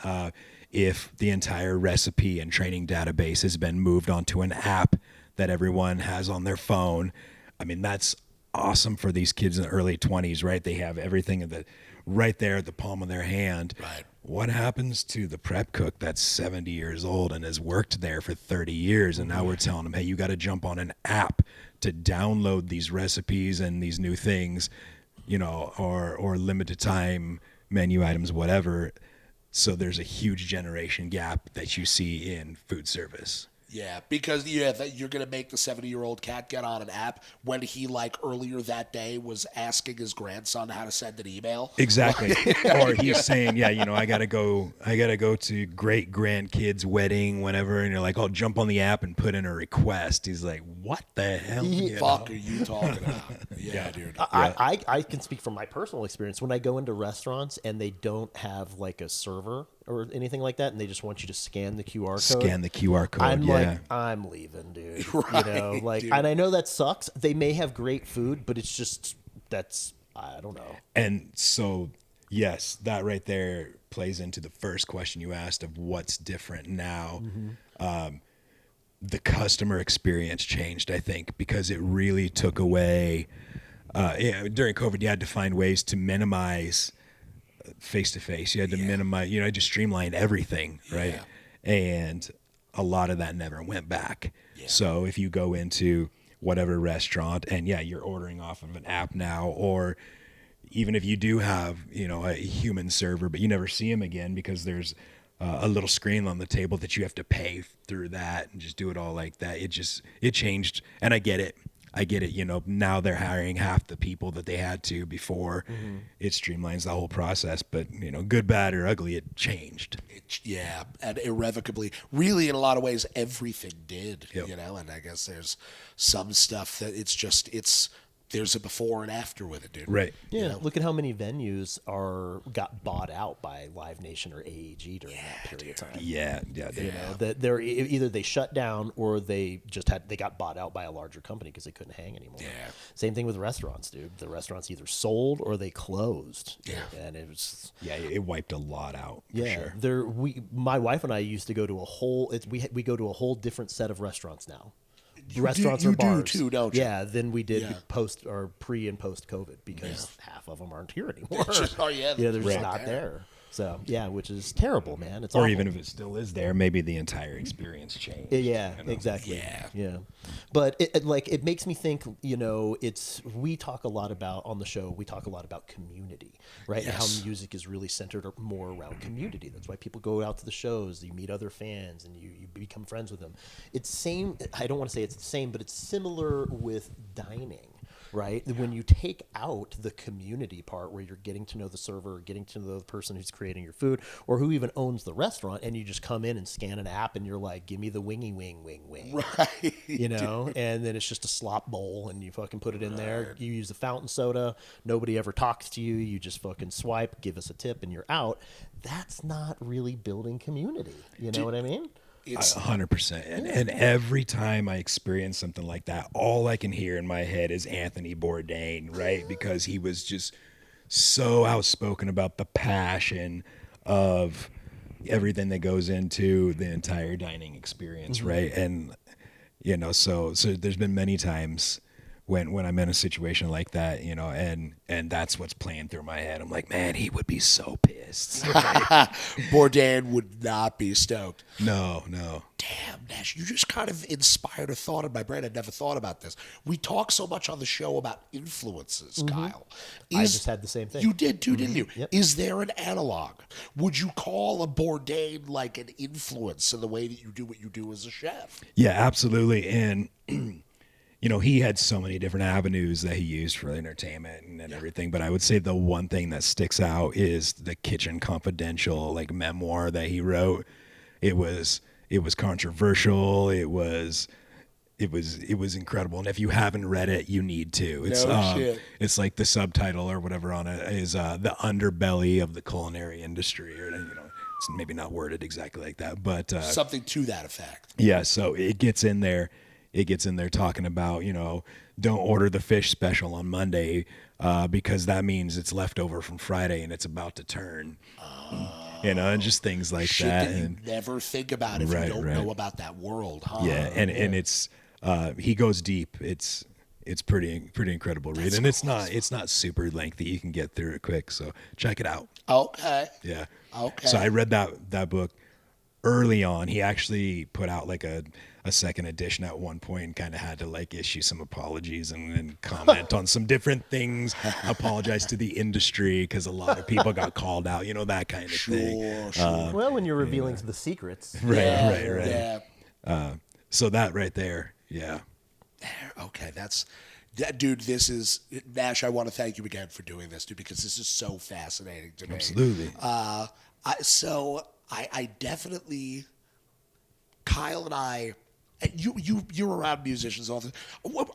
if the entire recipe and training database has been moved onto an app that everyone has on their phone, I mean, that's awesome for these kids in the early 20s, right? They have everything right there at the palm of their hand. Right. What happens to the prep cook that's 70 years old and has worked there for 30 years, and now we're telling them, hey, you got to jump on an app to download these recipes and these new things, or limited time menu items, whatever. So there's a huge generation gap that you see in food service. Yeah, because that you're gonna make the 70-year-old cat get on an app when he like earlier that day was asking his grandson how to send an email. Exactly. Or he's saying, yeah, I gotta go to great grandkid's wedding, whenever, and you're like, oh, jump on the app and put in a request. He's like, what the hell? Fuck are you talking about? Yeah, dude. I can speak from my personal experience. When I go into restaurants and they don't have like a server or anything like that, and they just want you to scan the QR code. Scan the QR code. I'm like, I'm leaving, dude. Right, dude. And I know that sucks. They may have great food, but it's just I don't know. And so, yes, that right there plays into the first question you asked of what's different now. The customer experience changed, I think, because it really took away. During COVID, you had to find ways to minimize face-to-face. You had to minimize, you had to streamline everything, right? And a lot of that never went back. So if you go into whatever restaurant and you're ordering off of an app now, or even if you do have, a human server, but you never see him again because there's a little screen on the table that you have to pay through that and just do it all like that. It changed. And I get it. Now they're hiring half the people that they had to before. It streamlines the whole process, but good, bad, or ugly, it changed. And irrevocably, really, in a lot of ways, everything did. And I guess there's some stuff that there's a before and after with it, dude. Right. Yeah. Look at how many venues got bought out by Live Nation or AEG during that period of time. Yeah. That they're either they shut down or they got bought out by a larger company because they couldn't hang anymore. Yeah. Same thing with restaurants, dude. The restaurants either sold or they closed. Yeah. And it was it wiped a lot out. For sure. My wife and I used to go to we go to a whole different set of restaurants now. You Restaurants do, or you bars. do too, don't you? Yeah, than we did post or pre and post COVID because half of them aren't here anymore. They're just not there. So which is terrible, man. It's or awful. even if it still is there, maybe the entire experience changed. Yeah, exactly. Yeah. But it makes me think. We talk a lot about on the show. We talk a lot about community, right? And how music is really centered more around community. That's why people go out to the shows. You meet other fans, and you become friends with them. It's same. I don't want to say it's the same, but it's similar with dining. Right? When you take out the community part where you're getting to know the server, getting to know the person who's creating your food, or who even owns the restaurant, and you just come in and scan an app and you're like, give me the wingy wing. Right. And then it's just a slop bowl and you fucking put it in there. You use the fountain soda. Nobody ever talks to you. You just fucking swipe, give us a tip, and you're out. That's not really building community. You know what I mean? 100%. And every time I experience something like that, all I can hear in my head is Anthony Bourdain, right? Because he was just so outspoken about the passion of everything that goes into the entire dining experience, right? And so there's been many times when I'm in a situation like that, and that's what's playing through my head. I'm like, man, he would be so pissed. Bourdain would not be stoked. No. Damn, Nash, you just kind of inspired a thought in my brain. I'd never thought about this. We talk so much on the show about influences, Kyle. I just had the same thing. You did too, didn't you? Yep. Is there an analog? Would you call a Bourdain like an influence in the way that you do what you do as a chef? Yeah, absolutely. And he had so many different avenues that he used for entertainment and everything. But I would say the one thing that sticks out is the Kitchen Confidential, memoir that he wrote. It was controversial. It was incredible. And if you haven't read it, you need to. It's shit. It's like the subtitle or whatever on it is the underbelly of the culinary industry, or it's maybe not worded exactly like that, but something to that effect. Yeah. So it gets in there. Talking about, don't order the fish special on Monday because that means it's left over from Friday and it's about to turn. And just things like Shit that. that you And never think about if you don't know about that world, huh? yeah, and it's he goes deep. It's pretty incredible read, and it's not super lengthy. You can get through it quick, so check it out. Okay. Yeah. Okay. So I read that book early on. He actually put out a second edition at one point and kind of had to issue some apologies and comment on some different things, apologize to the industry because a lot of people got called out, that kind of thing. Sure. Well, when you're revealing the secrets. Right. Yeah. So that right there, yeah. Okay, dude, this is Nash. I want to thank you again for doing this, dude, because this is so fascinating to me. Absolutely. I definitely, Kyle and I, and you're around musicians all the time.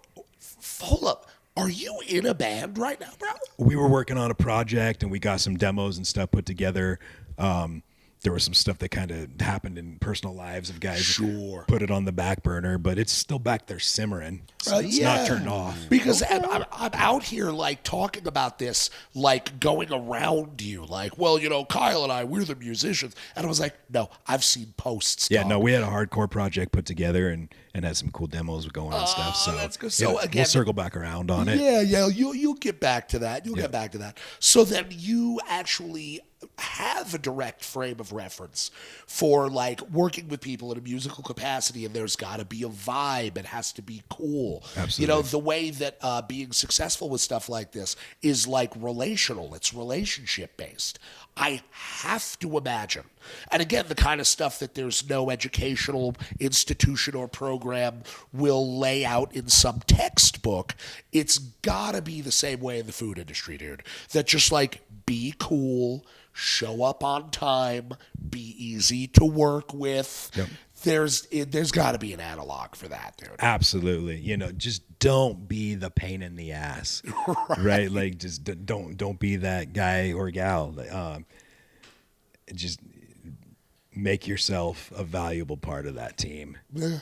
Hold up, are you in a band right now, bro? We were working on a project and we got some demos and stuff put together. There was some stuff that kind of happened in personal lives of guys. Sure. Put it on the back burner, but it's still back there simmering. So it's not turned off. Because I'm out here like talking about this, like going around you, like, well, Kyle and I, we're the musicians, and I was like, no, I've seen posts. Yeah, dog. no, we had a hardcore project put together and had some cool demos going and stuff. So that's good. So again, we'll circle back around on it. Yeah, you'll get back to that. You'll get back to that. So then you actually have a direct frame of reference for like working with people in a musical capacity, and there's got to be a vibe. It has to be cool. Absolutely. The way that being successful with stuff like this is like relational. It's relationship based. I have to imagine. And again, the kind of stuff that there's no educational institution or program will lay out in some textbook, it's got to be the same way in the food industry, dude. That just like be cool, show up on time, be easy to work with. Yep. There's got to be an analog for that, dude. Absolutely. Just don't be the pain in the ass, right? Like, just don't be that guy or gal. Just make yourself a valuable part of that team. Yeah.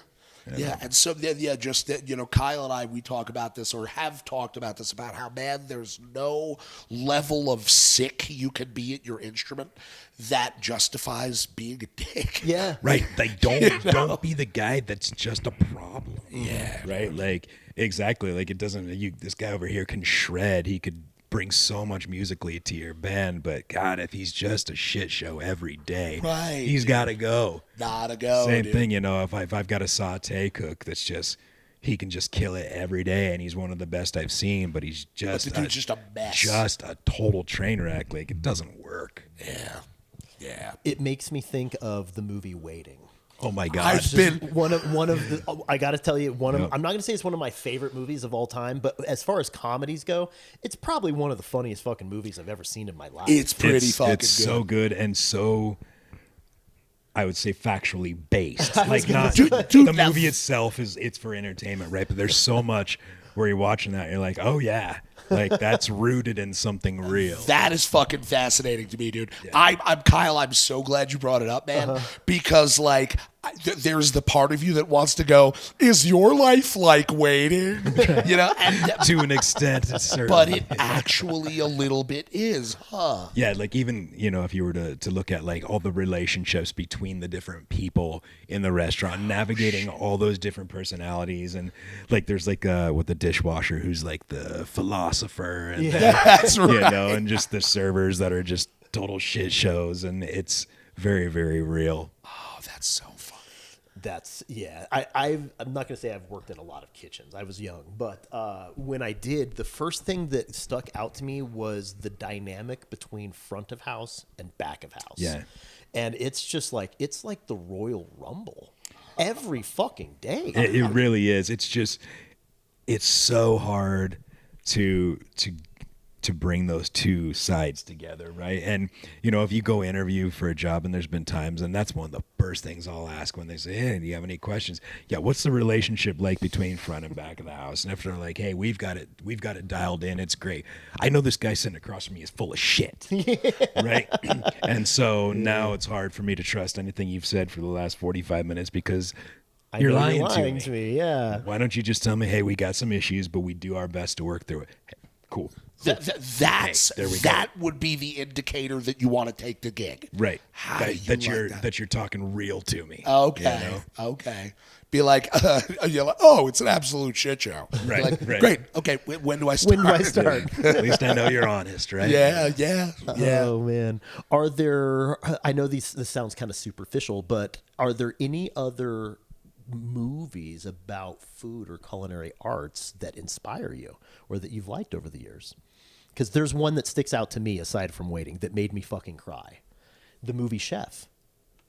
Yeah, and so just that, Kyle and I, we talk about this or have talked about this about how, man, there's no level of sick you can be at your instrument that justifies being a dick. Yeah. Right. Like don't be the guy that's just a problem. Yeah. Right. Like exactly. Like it doesn't. This guy over here can shred. He could bring so much musically to your band, but God, if he's just a shit show every day, right, he's got to go. Gotta go. Same dude. thing. If I've got a saute cook that's just. He can just kill it every day, and he's one of the best I've seen. But he's just the dude's just a mess, just a total train wreck. Like it doesn't work. Yeah. It makes me think of the movie Waiting. Oh my God! I've been one of the. I got to tell you, I'm not going to say it's one of my favorite movies of all time, but as far as comedies go, it's probably one of the funniest fucking movies I've ever seen in my life. It's pretty fucking it's good. so good and so. I would say factually based. Like not dude, the movie itself it's for entertainment, right? But there's so much where you're watching that, and you're like, oh yeah, like that's rooted in something real. That is fucking fascinating to me, dude. Yeah. I'm Kyle. I'm so glad you brought it up, man, because like there's the part of you that wants to go, is your life like Waiting? And, to an extent, it's certainly. But it actually a little bit is, huh? Yeah, like even, if you were to look at like all the relationships between the different people in the restaurant, navigating all those different personalities, and like there's like with the dishwasher who's like the philosopher, and that's right. And just the servers that are just total shit shows, and it's very, very real. Oh, that's so funny. That's I'm not gonna say I've worked in a lot of kitchens. I was young, but when I did, the first thing that stuck out to me was the dynamic between front of house and back of house. Yeah, and it's like the Royal Rumble every fucking day. It really is. It's so hard to bring those two sides together, right? And if you go interview for a job, and there's been times, and that's one of the first things I'll ask when they say, hey, do you have any questions? Yeah, what's the relationship like between front and back of the house? And if they're like, hey, we've got it dialed in, it's great. I know this guy sitting across from me is full of shit, right? And so now it's hard for me to trust anything you've said for the last 45 minutes because you're lying to me. Yeah. Why don't you just tell me, hey, we got some issues, but we do our best to work through it. Hey, cool. That would be the indicator that you want to take the gig, right? That you're talking real to me. Okay, okay. Be like, you're like, oh, it's an absolute shit show. Right, like, right. Great. Okay, when do I start? When do I start? At least I know you're honest, right? Yeah. Oh man, are there? I know this sounds kind of superficial, but are there any other movies about food or culinary arts that inspire you or that you've liked over the years? Because there's one that sticks out to me aside from Waiting that made me fucking cry. The movie Chef.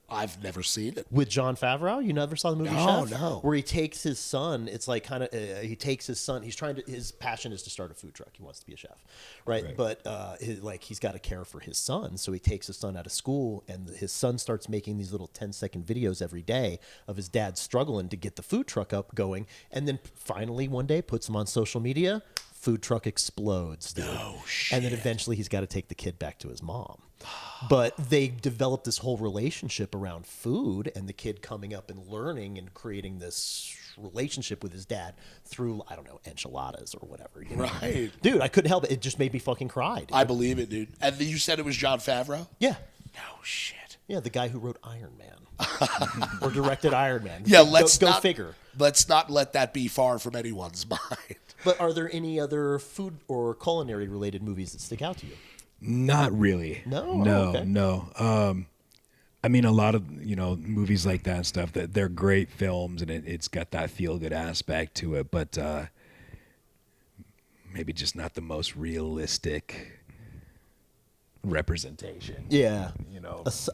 I've never seen it. With Jon Favreau? You never saw the movie No, Chef? no. Where he takes his son. It's like kind of he takes his son. He's trying to. His passion is to start a food truck. He wants to be a chef, right? But he's got to care for his son, so he takes his son out of school, and his son starts making these little 10-second videos every day of his dad struggling to get the food truck up going, and then finally one day puts him on social media. Food truck explodes, dude. No shit. And then eventually he's got to take the kid back to his mom. But they developed this whole relationship around food and the kid coming up and learning and creating this relationship with his dad through, I don't know, enchiladas or whatever. You know? Right. Dude, I couldn't help it. It just made me fucking cry. Dude. I believe it, dude. And you said it was Jon Favreau? Yeah. No shit. Yeah, the guy who wrote Iron Man. Or directed Iron Man. Yeah, go figure. Let's not let that be far from anyone's mind. But are there any other food or culinary related movies that stick out to you? Not really. No? No, Oh, okay. no. I mean, a lot of, movies like that and stuff, that they're great films and it's got that feel-good aspect to it, but maybe just not the most realistic representation. Yeah.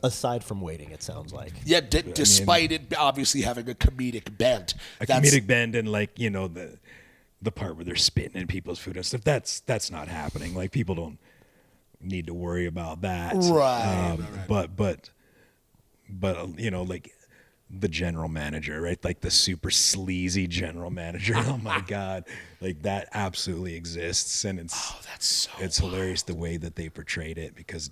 Aside from Waiting, it sounds like. Yeah, despite it obviously having a comedic bent. Comedic bend and the part where they're spitting in people's food and stuff, that's not happening. Like, people don't need to worry about that. Right. But like the general manager, right? Like the super sleazy general manager. Oh my God. Like, that absolutely exists. And it's hilarious the way that they portrayed it, because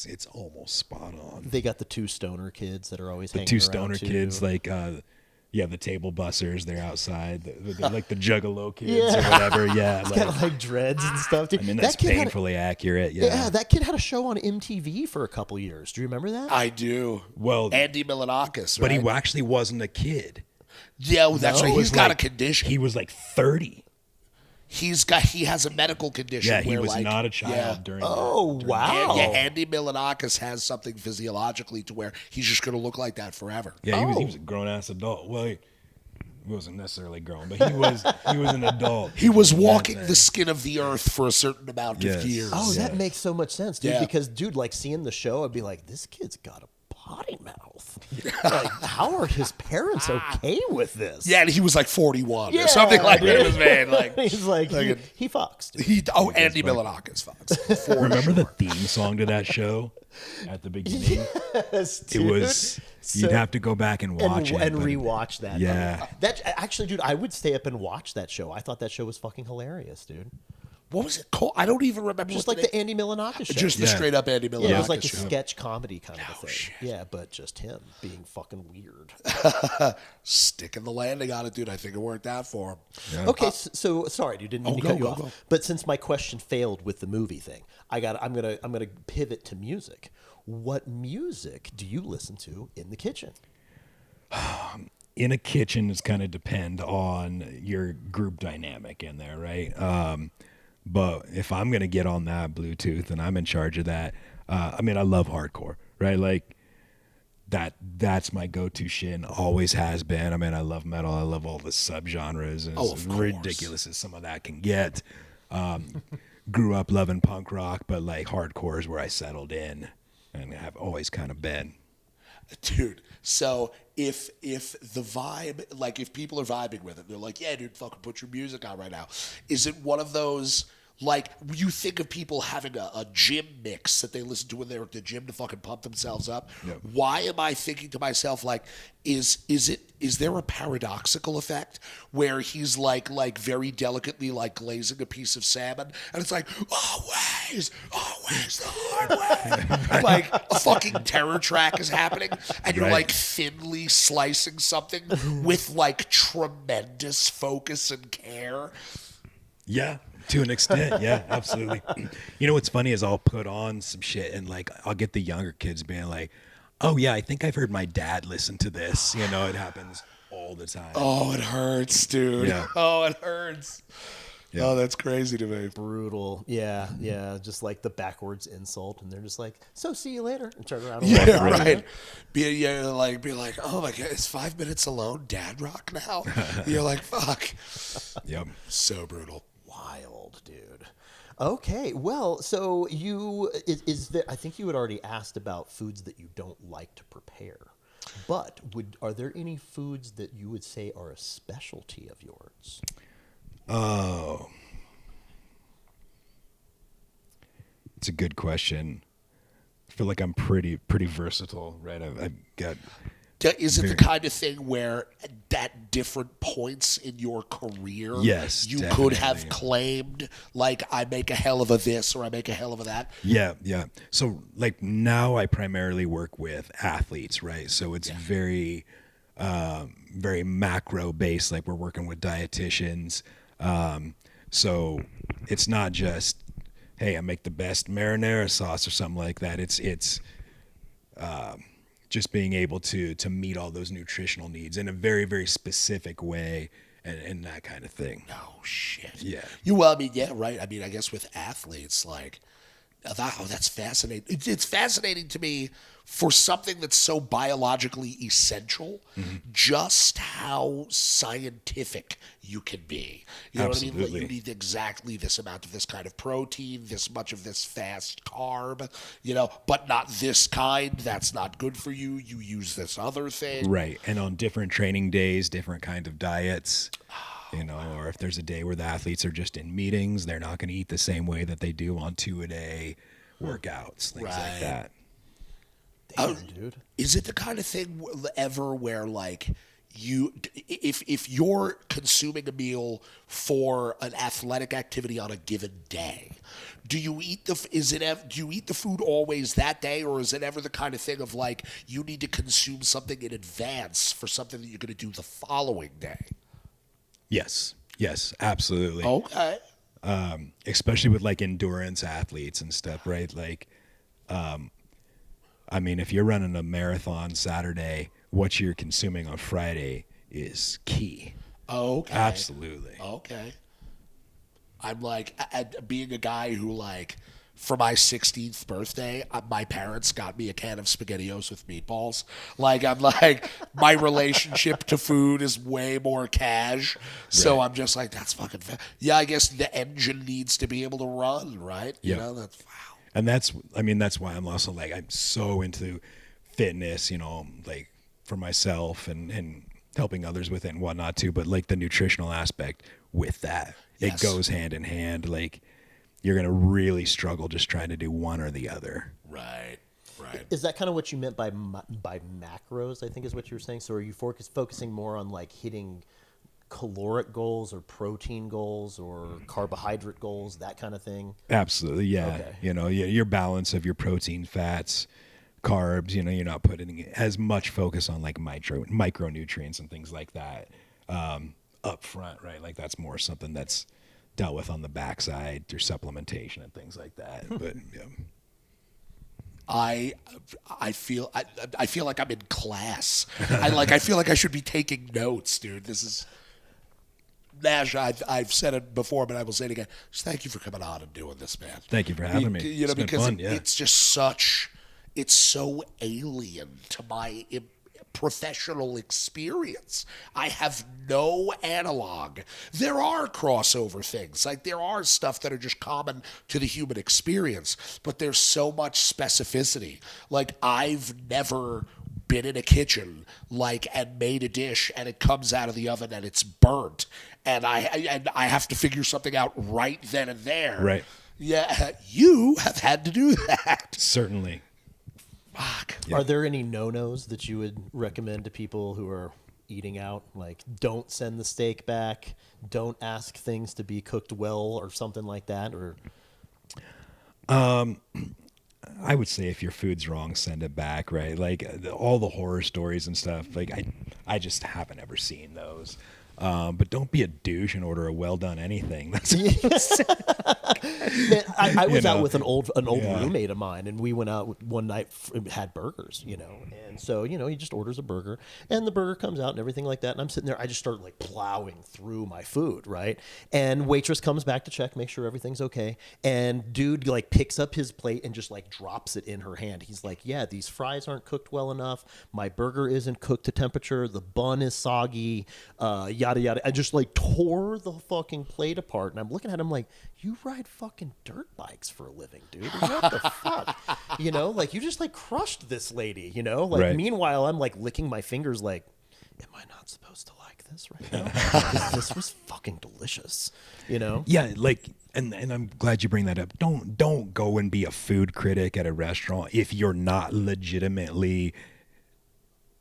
it's almost spot on. They got the two stoner kids that are always hanging around. The two stoner too. kids, like, the table bussers, they're outside. They're like the juggalo kids or whatever. Yeah. It's kind of like dreads and stuff. Dude. I mean, that's painfully accurate. Yeah, that kid had a show on MTV for a couple years. Do you remember that? I do. Well, Andy Milonakis, but right? he actually wasn't a kid. Yeah, that's right. He's got a like- condition. He was like 30. He has a medical condition. Yeah, he where, was like, not a child yeah. during. Oh, during wow. Yeah, Andy Milonakis has something physiologically to where he's just going to look like that forever. Yeah, he was a grown ass adult. Well, he wasn't necessarily grown, but he was an adult. He was walking the skin of the earth for a certain amount of years. Oh, Yeah. that makes so much sense, dude. Yeah. Because, dude, like seeing the show, I'd be like, this kid's got a potty mouth. Like, how are his parents okay with this? Yeah, and he was like 41 or something like that. It was made like He's like, he fucks. Dude. Andy Milonakis fucks. For Remember sure. the theme song to that show at the beginning? Yes, It dude. was. You'd So- have to go back and watch it and but- rewatch that. Yeah. That actually, dude, I would stay up and watch that show. I thought that show was fucking hilarious, dude. What was it called? I don't even remember. Just what like the Andy Milonakis show. just the Yeah. straight up Andy Milonakis Yeah, it was like a show. sketch comedy kind of a thing. shit. Yeah, but just him being fucking weird. Sticking the landing on it, dude. I think it worked out for him. Yeah. Okay, so sorry, dude, didn't mean to cut you off. go. But since my question failed with the movie thing, I'm gonna pivot to music. What music do you listen to in the kitchen? In a kitchen, it's kind of depend on your group dynamic in there, right? But if I'm gonna get on that Bluetooth and I'm in charge of that, I mean, I love hardcore, right? Like that's my go-to shit and always has been. I mean, I love metal. I love all the subgenres, and of as course. ridiculous as some of that can get. Grew up loving punk rock, but like hardcore is where I settled in and have always kind of been. Dude, so if the vibe, like if people are vibing with it, they're like, yeah, dude, fucking put your music on right now. Is it one of those, like, you think of people having a gym mix that they listen to when they're at the gym to fucking pump themselves up? Yep. Why am I thinking to myself, like, is there a paradoxical effect where he's like very delicately like glazing a piece of salmon and it's like, always the hard way. Like a fucking terror track is happening and you're Right. like thinly slicing something with like tremendous focus and care. Yeah, to an extent. Yeah, absolutely. You know what's funny is I'll put on some shit and like I'll get the younger kids being like, oh yeah, I think I've heard my dad listen to this. You know, it happens all the time. Oh, it hurts, dude. Yeah. Oh, it hurts. Yeah. Oh, that's crazy to me. Brutal. Yeah, just like the backwards insult, and they're just like, "So see you later," and turn around. And Yeah, walk out. right. Be like, oh my god, is 5 minutes alone dad rock now? You're like, fuck. Yep. So brutal. Wild, dude. Okay, well, so is there? I think you had already asked about foods that you don't like to prepare. But are there any foods that you would say are a specialty of yours? Oh, it's a good question. I feel like I'm pretty versatile, right? I've got. Is it the kind of thing where at different points in your career, Yes, you definitely. could have claimed, like, I make a hell of a this or I make a hell of a that? Yeah. So like now I primarily work with athletes, right? So it's very macro based. Like we're working with dietitians. So it's not just, hey, I make the best marinara sauce or something like that. It's just being able to meet all those nutritional needs in a very, very specific way and that kind of thing. Oh, shit. Yeah. Right. I mean, I guess with athletes, like, that's fascinating. It's fascinating to me for something that's so biologically essential, just how scientific you can be. You know what I mean? Absolutely. You need exactly this amount of this kind of protein, this much of this fast carb, but not this kind. That's not good for you. You use this other thing. Right. And on different training days, different kind of diets. Or if there's a day where the athletes are just in meetings, they're not going to eat the same way that they do on 2-a-day workouts, things like that. Damn, dude. Is it the kind of thing ever where, like, if you're consuming a meal for an athletic activity on a given day, do you eat do you eat the food always that day, or is it ever the kind of thing of, like, you need to consume something in advance for something that you're going to do the following day? Yes, absolutely. Okay. Especially with like endurance athletes and stuff, right? Like, I mean, if you're running a marathon Saturday, what you're consuming on Friday is key. Okay. Absolutely. Okay. I'm like, being a guy who, like, for my 16th birthday, my parents got me a can of SpaghettiOs with meatballs. Like, I'm like, my relationship to food is way more cash. So Right. I'm just like, that's fucking yeah, I guess the engine needs to be able to run, right? Yep. That's wow. And that's why I'm also like, I'm so into fitness, like for myself and helping others with it and whatnot too. But like the nutritional aspect with that, Yes. it goes hand in hand. Like you're going to really struggle just trying to do one or the other. Right. Is that kind of what you meant by macros, I think is what you were saying? So are you focusing more on like hitting caloric goals or protein goals or carbohydrate goals, that kind of thing? Absolutely. Yeah. Okay. Your balance of your protein, fats, carbs, you're not putting as much focus on like micronutrients and things like that up front, right? Like that's more something that's dealt with on the backside through supplementation and things like that. But yeah. I feel like I'm in class. I feel like I should be taking notes, dude. This is Nash. I've said it before, but I will say it again. Just thank you for coming on and doing this, man. Thank you for having me. It's been because fun, yeah. it's just it's so alien to my professional experience. I have no analog. There are crossover things. Like there are stuff that are just common to the human experience, but there's so much specificity. Like I've never been in a kitchen and made a dish and it comes out of the oven and it's burnt and I have to figure something out right then and there. Right. Yeah, you have had to do that. Certainly. Fuck. Yeah. Are there any no-nos that you would recommend to people who are eating out? Like, don't send the steak back. Don't ask things to be cooked well or something like that? Or I would say if your food's wrong, send it back, right? Like all the horror stories and stuff, like I just haven't ever seen those. But don't be a douche and order a well done anything. That's I was out with an old Yeah. roommate of mine, and we went out one night and had burgers, and so he just orders a burger, and the burger comes out and everything like that, and I'm sitting there, I just started like plowing through my food, right? And waitress comes back to check, make sure everything's okay, and dude like picks up his plate and just like drops it in her hand. He's like, yeah, these fries aren't cooked well enough, my burger isn't cooked to temperature, the bun is soggy, yada yada. I just like tore the fucking plate apart, and I'm looking at him like, you ride fucking dirt bikes for a living, dude. What the fuck? You know, like, you just, like, crushed this lady, you know? Like, Right. Meanwhile, I'm, like, licking my fingers like, am I not supposed to like this right now? Because this was fucking delicious, you know? Yeah, like, and I'm glad you bring that up. Don't go and be a food critic at a restaurant if you're not legitimately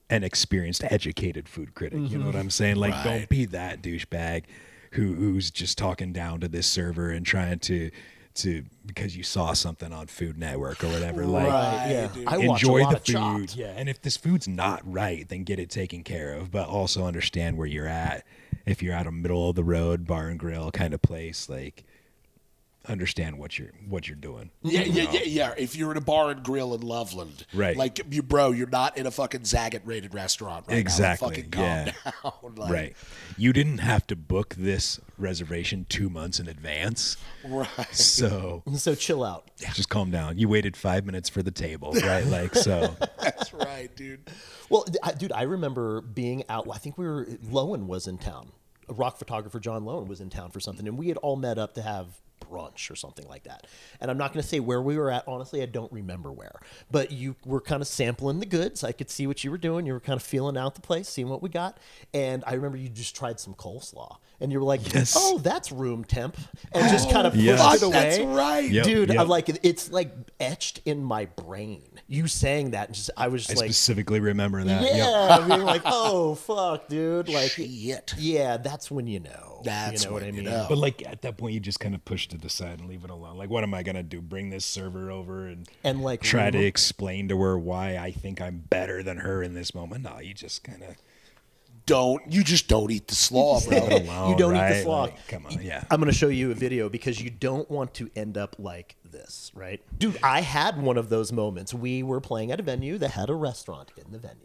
an experienced, educated food critic. You know what I'm saying? Like, don't be that douchebag who's just talking down to this server and trying to because you saw something on Food Network or whatever. Like, Yeah. dude. I watch a enjoy lot the of food. Chopped. Yeah, and if this food's not right, then get it taken care of. But also understand where you're at. If you're at a middle of the road bar and grill kind of place, like, understand what you're doing. Yeah. If you're in a bar and grill in Loveland, Right. Like, you're not in a fucking Zagat rated restaurant right Exactly. now. Like, fucking calm down. Like, Right. You didn't have to book this reservation 2 months in advance. Right. So So chill out. just calm down. You waited 5 minutes for the table, right? Like, so. That's right, dude. Well, dude, I remember being out. I think Lowen was in town. A rock photographer, John Lowen, was in town for something, and we had all met up to have brunch or something like that. And I'm not going to say where we were at. Honestly, I don't remember where. But you were kind of sampling the goods. I could see what you were doing. You were kind of feeling out the place, seeing what we got. And I remember you just tried some coleslaw. And you were like, Yes. oh, that's room temp. And just kind of pushed yes. it away. That's right. Yep, Dude, yep. I'm like, it's like etched in my brain. You saying that, and I was just I like, specifically remember that. Yep. yeah, being like, oh fuck, dude, like, Shit. yeah, that's when you know. That's you know when what I you mean. know. But like at that point, you just kind of push to the side and leave it alone. Like, what am I gonna do? Bring this server over and like try to explain to her why I think I'm better than her in this moment? No, you just kind of You just don't eat the slaw, leave bro. it alone. You don't eat the right? slaw. Like, come on, yeah. I'm going to show you a video because you don't want to end up like this, right? Dude, I had one of those moments. We were playing at a venue that had a restaurant in the venue.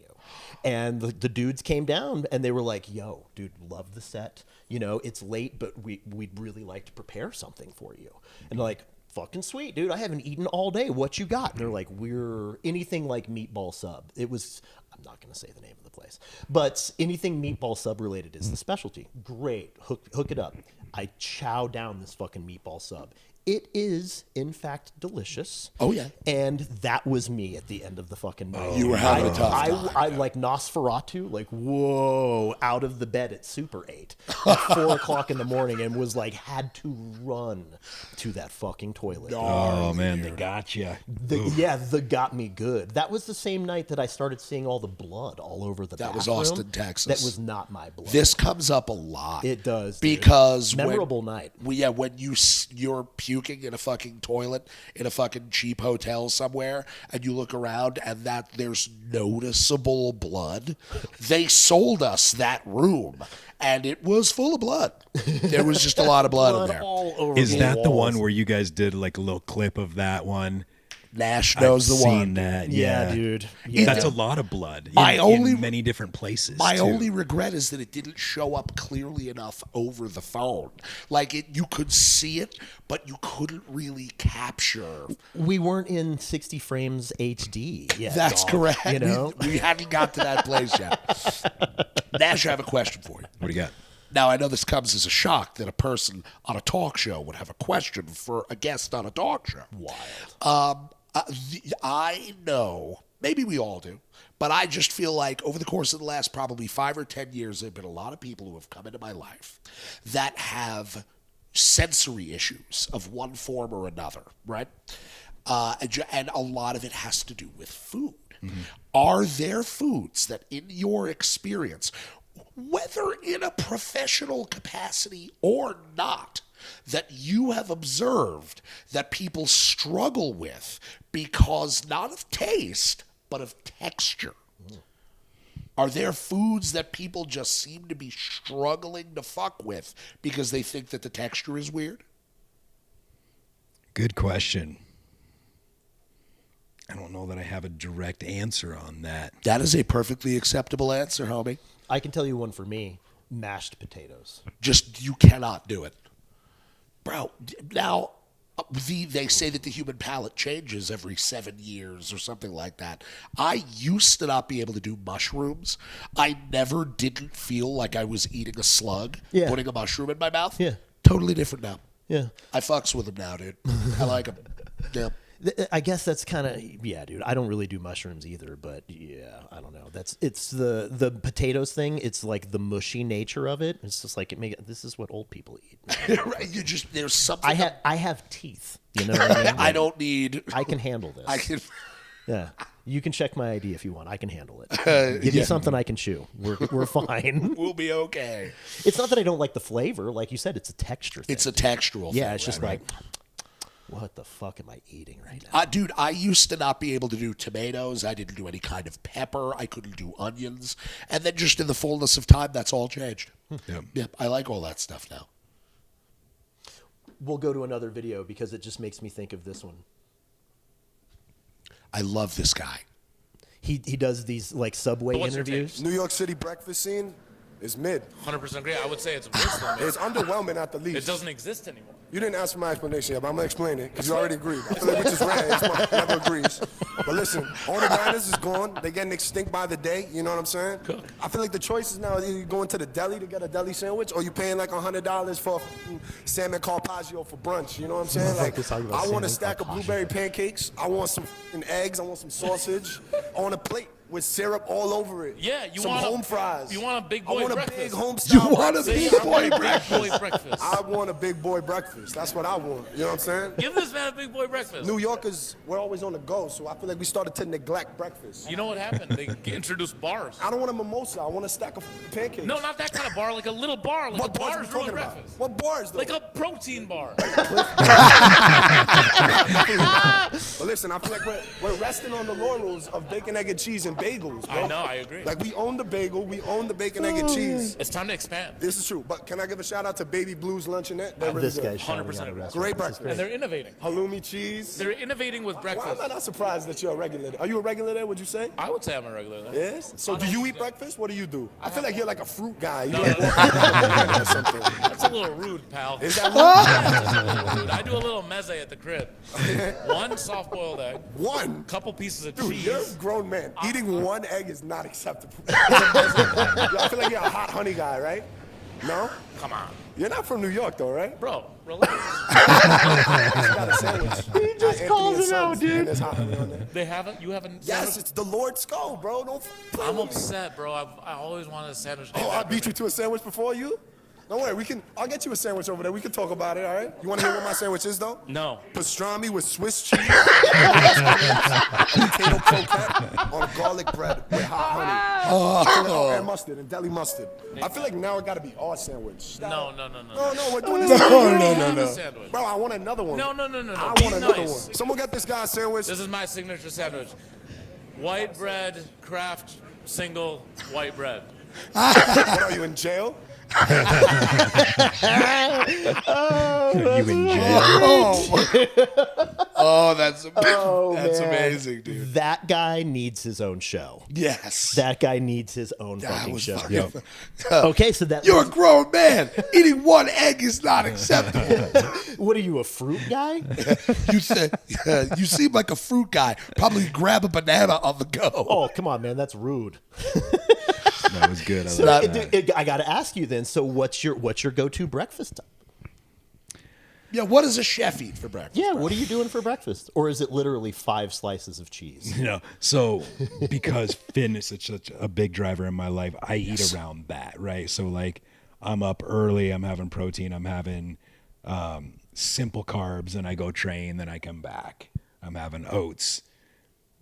And the dudes came down and they were like, yo, dude, love the set. You know, it's late, but we'd really like to prepare something for you. And they're like, fucking sweet, dude. I haven't eaten all day. What you got? And they're like, we're anything like meatball sub. It was, I'm not going to say the name of the place, but anything meatball sub related is the specialty. Great. Hook it up. I chow down this fucking meatball sub. It is, in fact, delicious. Oh, yeah. And that was me at the end of the fucking night. You were having a tough time. I like Nosferatu, like, whoa, out of the bed at Super 8 at 4 o'clock in the morning and was like, had to run to that fucking toilet. Oh man, they got you. The got me good. That was the same night that I started seeing all the blood all over the That was bathroom. Austin, Texas. That was not my blood. This comes up a lot. It does, dude. Because Memorable night. when you're puking in a fucking toilet in a fucking cheap hotel somewhere, and you look around and that there's noticeable blood. They sold us that room, and it was full of blood. There was just a lot of blood in there. all over Is the that the walls. one where you guys did like a little clip of that one? Nash knows I've the one. seen that. Yeah, Yeah, dude. Yeah. That's a lot of blood. In many different places. My too. only regret is that it didn't show up clearly enough over the phone. Like, you could see it, but you couldn't really capture. We weren't in 60 frames HD yet. That's dog, correct. You know? We hadn't got to that place yet. Nash, I have a question for you. What do you got? Now, I know this comes as a shock that a person on a talk show would have a question for a guest on a talk show. Wild. I know, maybe we all do, but I just feel like over the course of the last probably 5 or 10 years, there have been a lot of people who have come into my life that have sensory issues of one form or another, right? And a lot of it has to do with food. Mm-hmm. Are there foods that, in your experience, whether in a professional capacity or not, that you have observed that people struggle with because not of taste, but of texture? Are there foods that people just seem to be struggling to fuck with because they think that the texture is weird? Good question. I don't know that I have a direct answer on that. That is a perfectly acceptable answer, homie. I can tell you one for me. Mashed potatoes. Just, you cannot do it. Bro, now, they say that the human palate changes every 7 years or something like that. I used to not be able to do mushrooms. I never didn't feel like I was eating a slug, Yeah. putting a mushroom in my mouth. Yeah. Totally different now. Yeah. I fucks with them now, dude. I like them. Yeah. I guess that's kind of dude. I don't really do mushrooms either, but yeah, I don't know. It's the potatoes thing. It's like the mushy nature of it. It's just like this is what old people eat. Right. There's something. I have teeth. You know what I mean? I don't need. I can handle this. I can. Yeah, you can check my ID if you want. I can handle it. Give me something I can chew. We're fine. We'll be okay. It's not that I don't like the flavor, like you said. It's a texture thing. It's a textural thing. Yeah, it's just like. What the fuck am I eating right now? Dude, I used to not be able to do tomatoes. I didn't do any kind of pepper. I couldn't do onions. And then just in the fullness of time, that's all changed. Yep. I like all that stuff now. We'll go to another video because it just makes me think of this one. I love this guy. He does these like Subway interviews. New York City breakfast scene is mid. 100% agree. I would say it's worse than It's underwhelming at the least. It doesn't exist anymore. You didn't ask for my explanation yet, but I'm going to explain it because you already agreed. I feel like which is rare. Never agrees. But listen, all the diners is gone. They're getting extinct by the day. You know what I'm saying? Cook. I feel like the choices now, either you going to the deli to get a deli sandwich or you paying like $100 for salmon carpaccio for brunch. You know what I'm saying? Like, I want a stack of blueberry pancakes. I want some eggs. I want some sausage. I want a plate with syrup all over it. Yeah, you some want home fries. You want a big boy breakfast. I want a big home You style want a breakfast. big boy breakfast. breakfast. I want a big boy breakfast. That's what I want. You know what I'm saying? Give this man a big boy breakfast. New Yorkers, we're always on the go, so I feel like we started to neglect breakfast. You know what happened? They introduced bars. I don't want a mimosa. I want a stack of pancakes. No, not that kind of bar. Like a little bar. Like What a bars are bar's we talking ruined about? breakfast. What bars, though? Like a protein bar. But listen, I feel like we're resting on the laurels of bacon, egg, and cheese and bagels, bro. I know, I agree. Like, we own the bagel, we own the bacon, egg, and cheese. It's time to expand. This is true. But can I give a shout out to Baby Blues Luncheonette? They're really This good. guy's shouting 100% out a agree. restaurant. Great This is breakfast. And they're innovating. Halloumi cheese. They're innovating with Why breakfast. am I not surprised that you're a regular there? Are you a regular there, would you say? I would say I'm a regular there. Yes? So do you eat breakfast? What do you do? I feel like you're like a fruit guy. You No, like no, walk or something. That's a little rude, pal. Is that That's a little rude. I do a little meze at the crib. One soft-boiled egg, one? couple pieces of Dude, cheese. you're a grown man. Eating one egg is not acceptable. Yo, I feel like you're a hot honey guy, right? No? Come on. You're not from New York, though, right? Bro, relax. You got a sandwich. He just calls him out, dude. And there's hot honey on there. They haven't? You haven't? Yes, it's the Lord's skull, bro. Don't play I'm with me. upset, bro. I always wanted a sandwich. Oh, I beat you to a sandwich before you? Don't worry, I'll get you a sandwich over there. We can talk about it, all right? You want to hear what my sandwich is, though? No. Pastrami with Swiss cheese, potato croquette on garlic bread with hot honey. And mustard and deli mustard. I feel like now it got to be our sandwich. No. No, we're doing this. No. Sandwich. Bro, I want another one. No. I Be want another nice. one. Someone get this guy a sandwich. This is my signature sandwich. White bread, Kraft, single, white bread. What are you, in jail? You in jail? Oh, that's man. amazing, dude. That guy needs his own show. Yes. That guy needs his own That fucking was show. fucking- Okay, so that You're a grown man. Eating one egg is not acceptable. what are you, a fruit guy? You said you seem like a fruit guy. Probably grab a banana on the go. Oh, come on, man, that's rude. That was good. I So, like that. I got to ask you then. So, what's your go-to breakfast? Yeah, what does a chef eat for breakfast? Yeah, what are you doing for breakfast? Or is it literally 5 slices of cheese? You know, so because fitness is such a big driver in my life, I eat around that, right? So like I'm up early, I'm having protein, I'm having simple carbs, and I go train, then I come back. I'm having oats,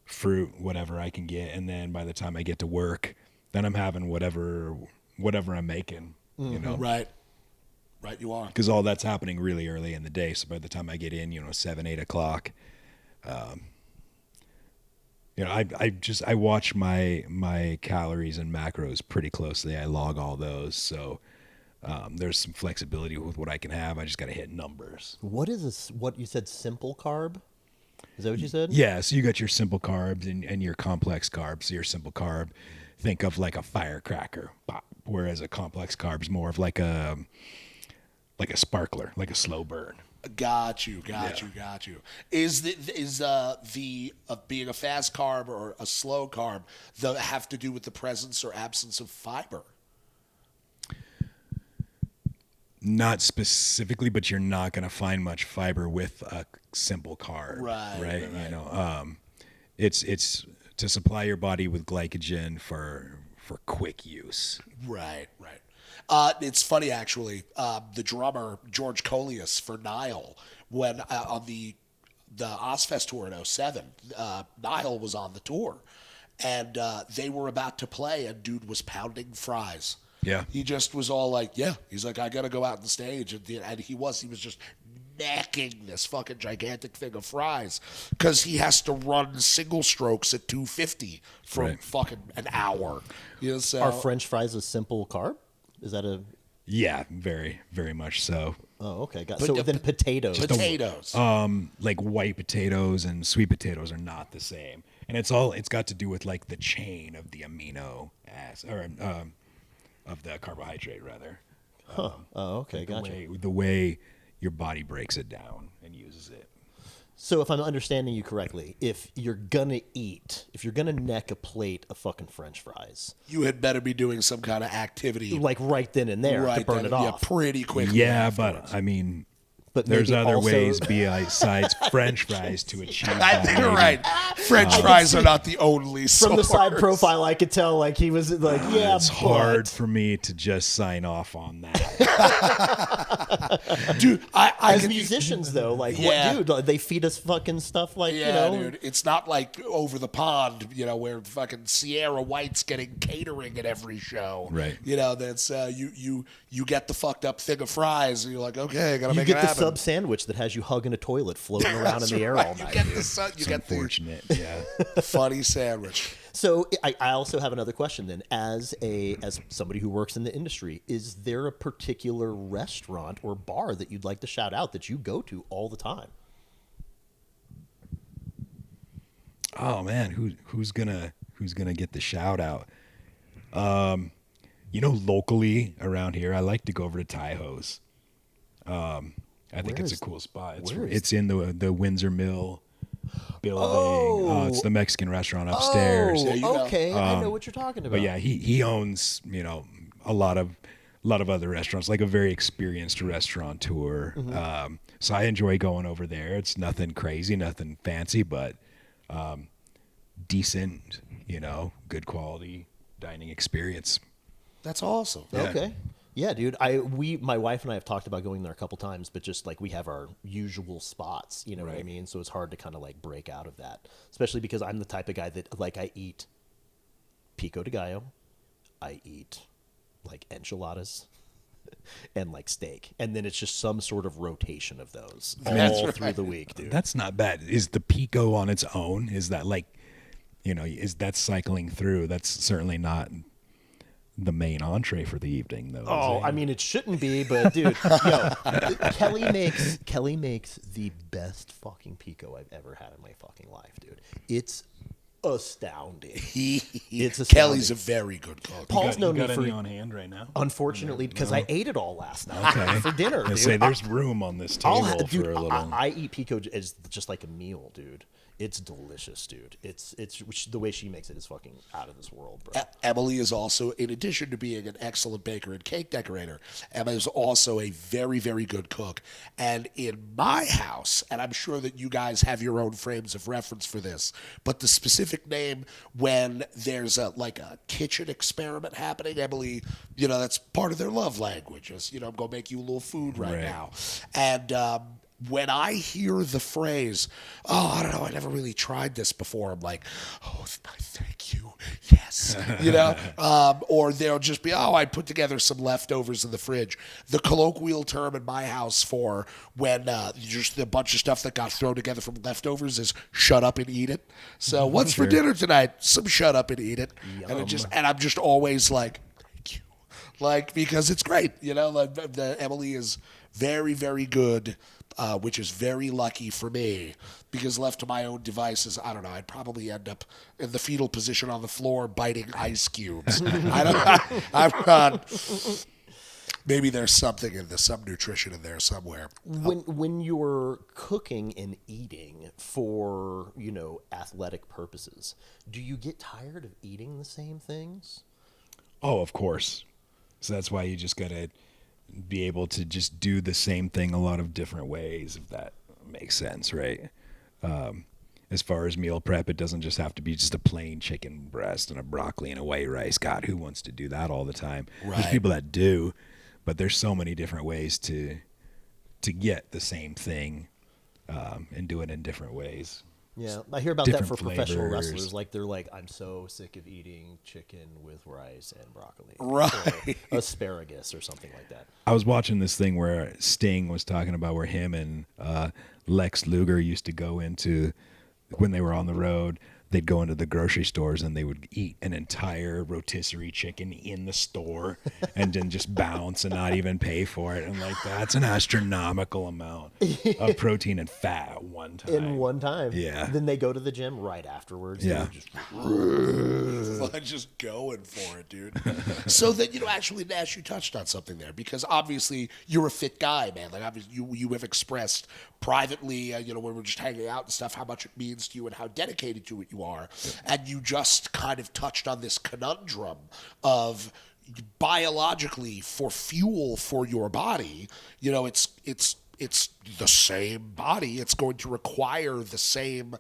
fruit, whatever I can get, and then by the time I get to work, then I'm having whatever I'm making, you know. Right, you are. Because all that's happening really early in the day. So by the time I get in, 7, 8 o'clock, I watch my calories and macros pretty closely. I log all those. So there's some flexibility with what I can have. I just got to hit numbers. What is this? What you said, simple carb? Is that what you said? Yeah. So you got your simple carbs and your complex carbs. So your simple carb, think of like a firecracker, pop, whereas a complex carb is more of like a sparkler, like a slow burn. Got you. Is being a fast carb or a slow carb have to do with the presence or absence of fiber? Not specifically, but you're not going to find much fiber with a simple carb. Right. You know, it's to supply your body with glycogen for quick use. Right. It's funny, actually. The drummer, George Colias for Nile, when on the Ozfest tour in 2007, Nile was on the tour. And they were about to play, and dude was pounding fries. Yeah. He just was all like, yeah. He's like, I got to go out on the stage. And he was just necking this fucking gigantic thing of fries because he has to run single strokes at 250 for fucking an hour. You know, so. Are French fries a simple carb? Is that a... Yeah, very, very much so. Oh, okay. So then potatoes. Like white potatoes and sweet potatoes are not the same. And it's got to do with like the chain of the amino acid, or of the carbohydrate rather. Okay, gotcha. The way your body breaks it down and uses it. So if I'm understanding you correctly, if you're gonna neck a plate of fucking French fries, you had better be doing some kind of activity, like right then and there, to burn it off. Yeah, pretty quickly. Yeah, afterwards. but I mean, but there's other ways besides French fries to achieve I think that. you're right. French fries are not the only source. From the side profile, I could tell like he was like, yeah, it's hard for me to just sign off on that. Dude, as musicians though, like, what, dude, they feed us fucking stuff like, dude, it's not like over the pond, where fucking Sierra White's getting catering at every show. Right. That's you get the fucked up thing of fries, and you're like, okay, I gotta make it happen. You get the sub sandwich that has you hugging a toilet floating around in the air all night. You get unfortunate, the funny sandwich. So I also have another question then. As somebody who works in the industry, is there a particular restaurant or bar that you'd like to shout out that you go to all the time? Oh man, who's gonna get the shout out? Locally around here, I like to go over to Taiho's. I think it's a cool spot. It's in the Windsor Mill building. It's the Mexican restaurant upstairs. Okay, I know what you're talking about. But yeah, he owns a lot of other restaurants, like a very experienced restaurateur. Mm-hmm. So I enjoy going over there. It's nothing crazy, nothing fancy, but decent, good quality dining experience. That's awesome. Yeah. Okay. Yeah, dude. My wife and I have talked about going there a couple times, but just like we have our usual spots, you know what I mean? So it's hard to kind of like break out of that, especially because I'm the type of guy that like I eat pico de gallo, I eat like enchiladas and like steak, and then it's just some sort of rotation of those all through the week, dude. That's not bad. Is the pico on its own? Is that like, is that cycling through? That's certainly not the main entree for the evening, though. Oh, I mean, it shouldn't be, but dude, Kelly makes the best fucking pico I've ever had in my fucking life, dude. It's astounding. It's astounding. Kelly's a very good cook. Paul's known me for for on hand right now. Unfortunately, because I ate it all last night for dinner. Dude. Say there's room on this table for a little. I eat pico as just like a meal, dude. It's delicious, dude. It's the way she makes it is fucking out of this world, bro. Emily is also, in addition to being an excellent baker and cake decorator, Emma is also a very, very good cook. And in my house, and I'm sure that you guys have your own frames of reference for this, but the specific name when there's a kitchen experiment happening, Emily, that's part of their love languages. I'm gonna make you a little food right now, and. When I hear the phrase, I don't know, I never really tried this before, I'm like, thank you, yes, or they'll just be, I put together some leftovers in the fridge. The colloquial term in my house for when just a bunch of stuff that got thrown together from leftovers is shut up and eat it. So what's for dinner tonight? Some shut up and eat it. And I'm just always like, thank you. Because it's great, Emily is very, very good. Which is very lucky for me, because left to my own devices, I don't know, I'd probably end up in the fetal position on the floor biting ice cubes. I'm not. Maybe there's something in this, some nutrition in there somewhere. When you're cooking and eating for, athletic purposes, do you get tired of eating the same things? Oh, of course. So that's why you just gotta be able to just do the same thing a lot of different ways, if that makes sense, right? As far as meal prep, it doesn't just have to be just a plain chicken breast and a broccoli and a white rice. God, who wants to do that all the time? Right. There's people that do, but there's so many different ways to get the same thing and do it in different ways. Yeah, I hear about that Different for professional flavors. wrestlers. Like they're like, I'm so sick of eating chicken with rice and broccoli, Right. or asparagus, or something like that. I was watching this thing where Sting was talking about where him and Lex Luger used to go into, when they were on the road, they'd go into the grocery stores and they would eat an entire rotisserie chicken in the store and then just bounce and not even pay for it. And like, that's an astronomical amount of protein and fat at one time. In one time. Yeah. Then they go to the gym right afterwards. Yeah. Just going for it, dude. So then, actually, Nash, you touched on something there, because obviously you're a fit guy, man. Like, obviously you have expressed privately, when we're just hanging out and stuff, how much it means to you and how dedicated to it you are. And you just kind of touched on this conundrum of biologically, for fuel for your body, it's the same body. It's going to require the same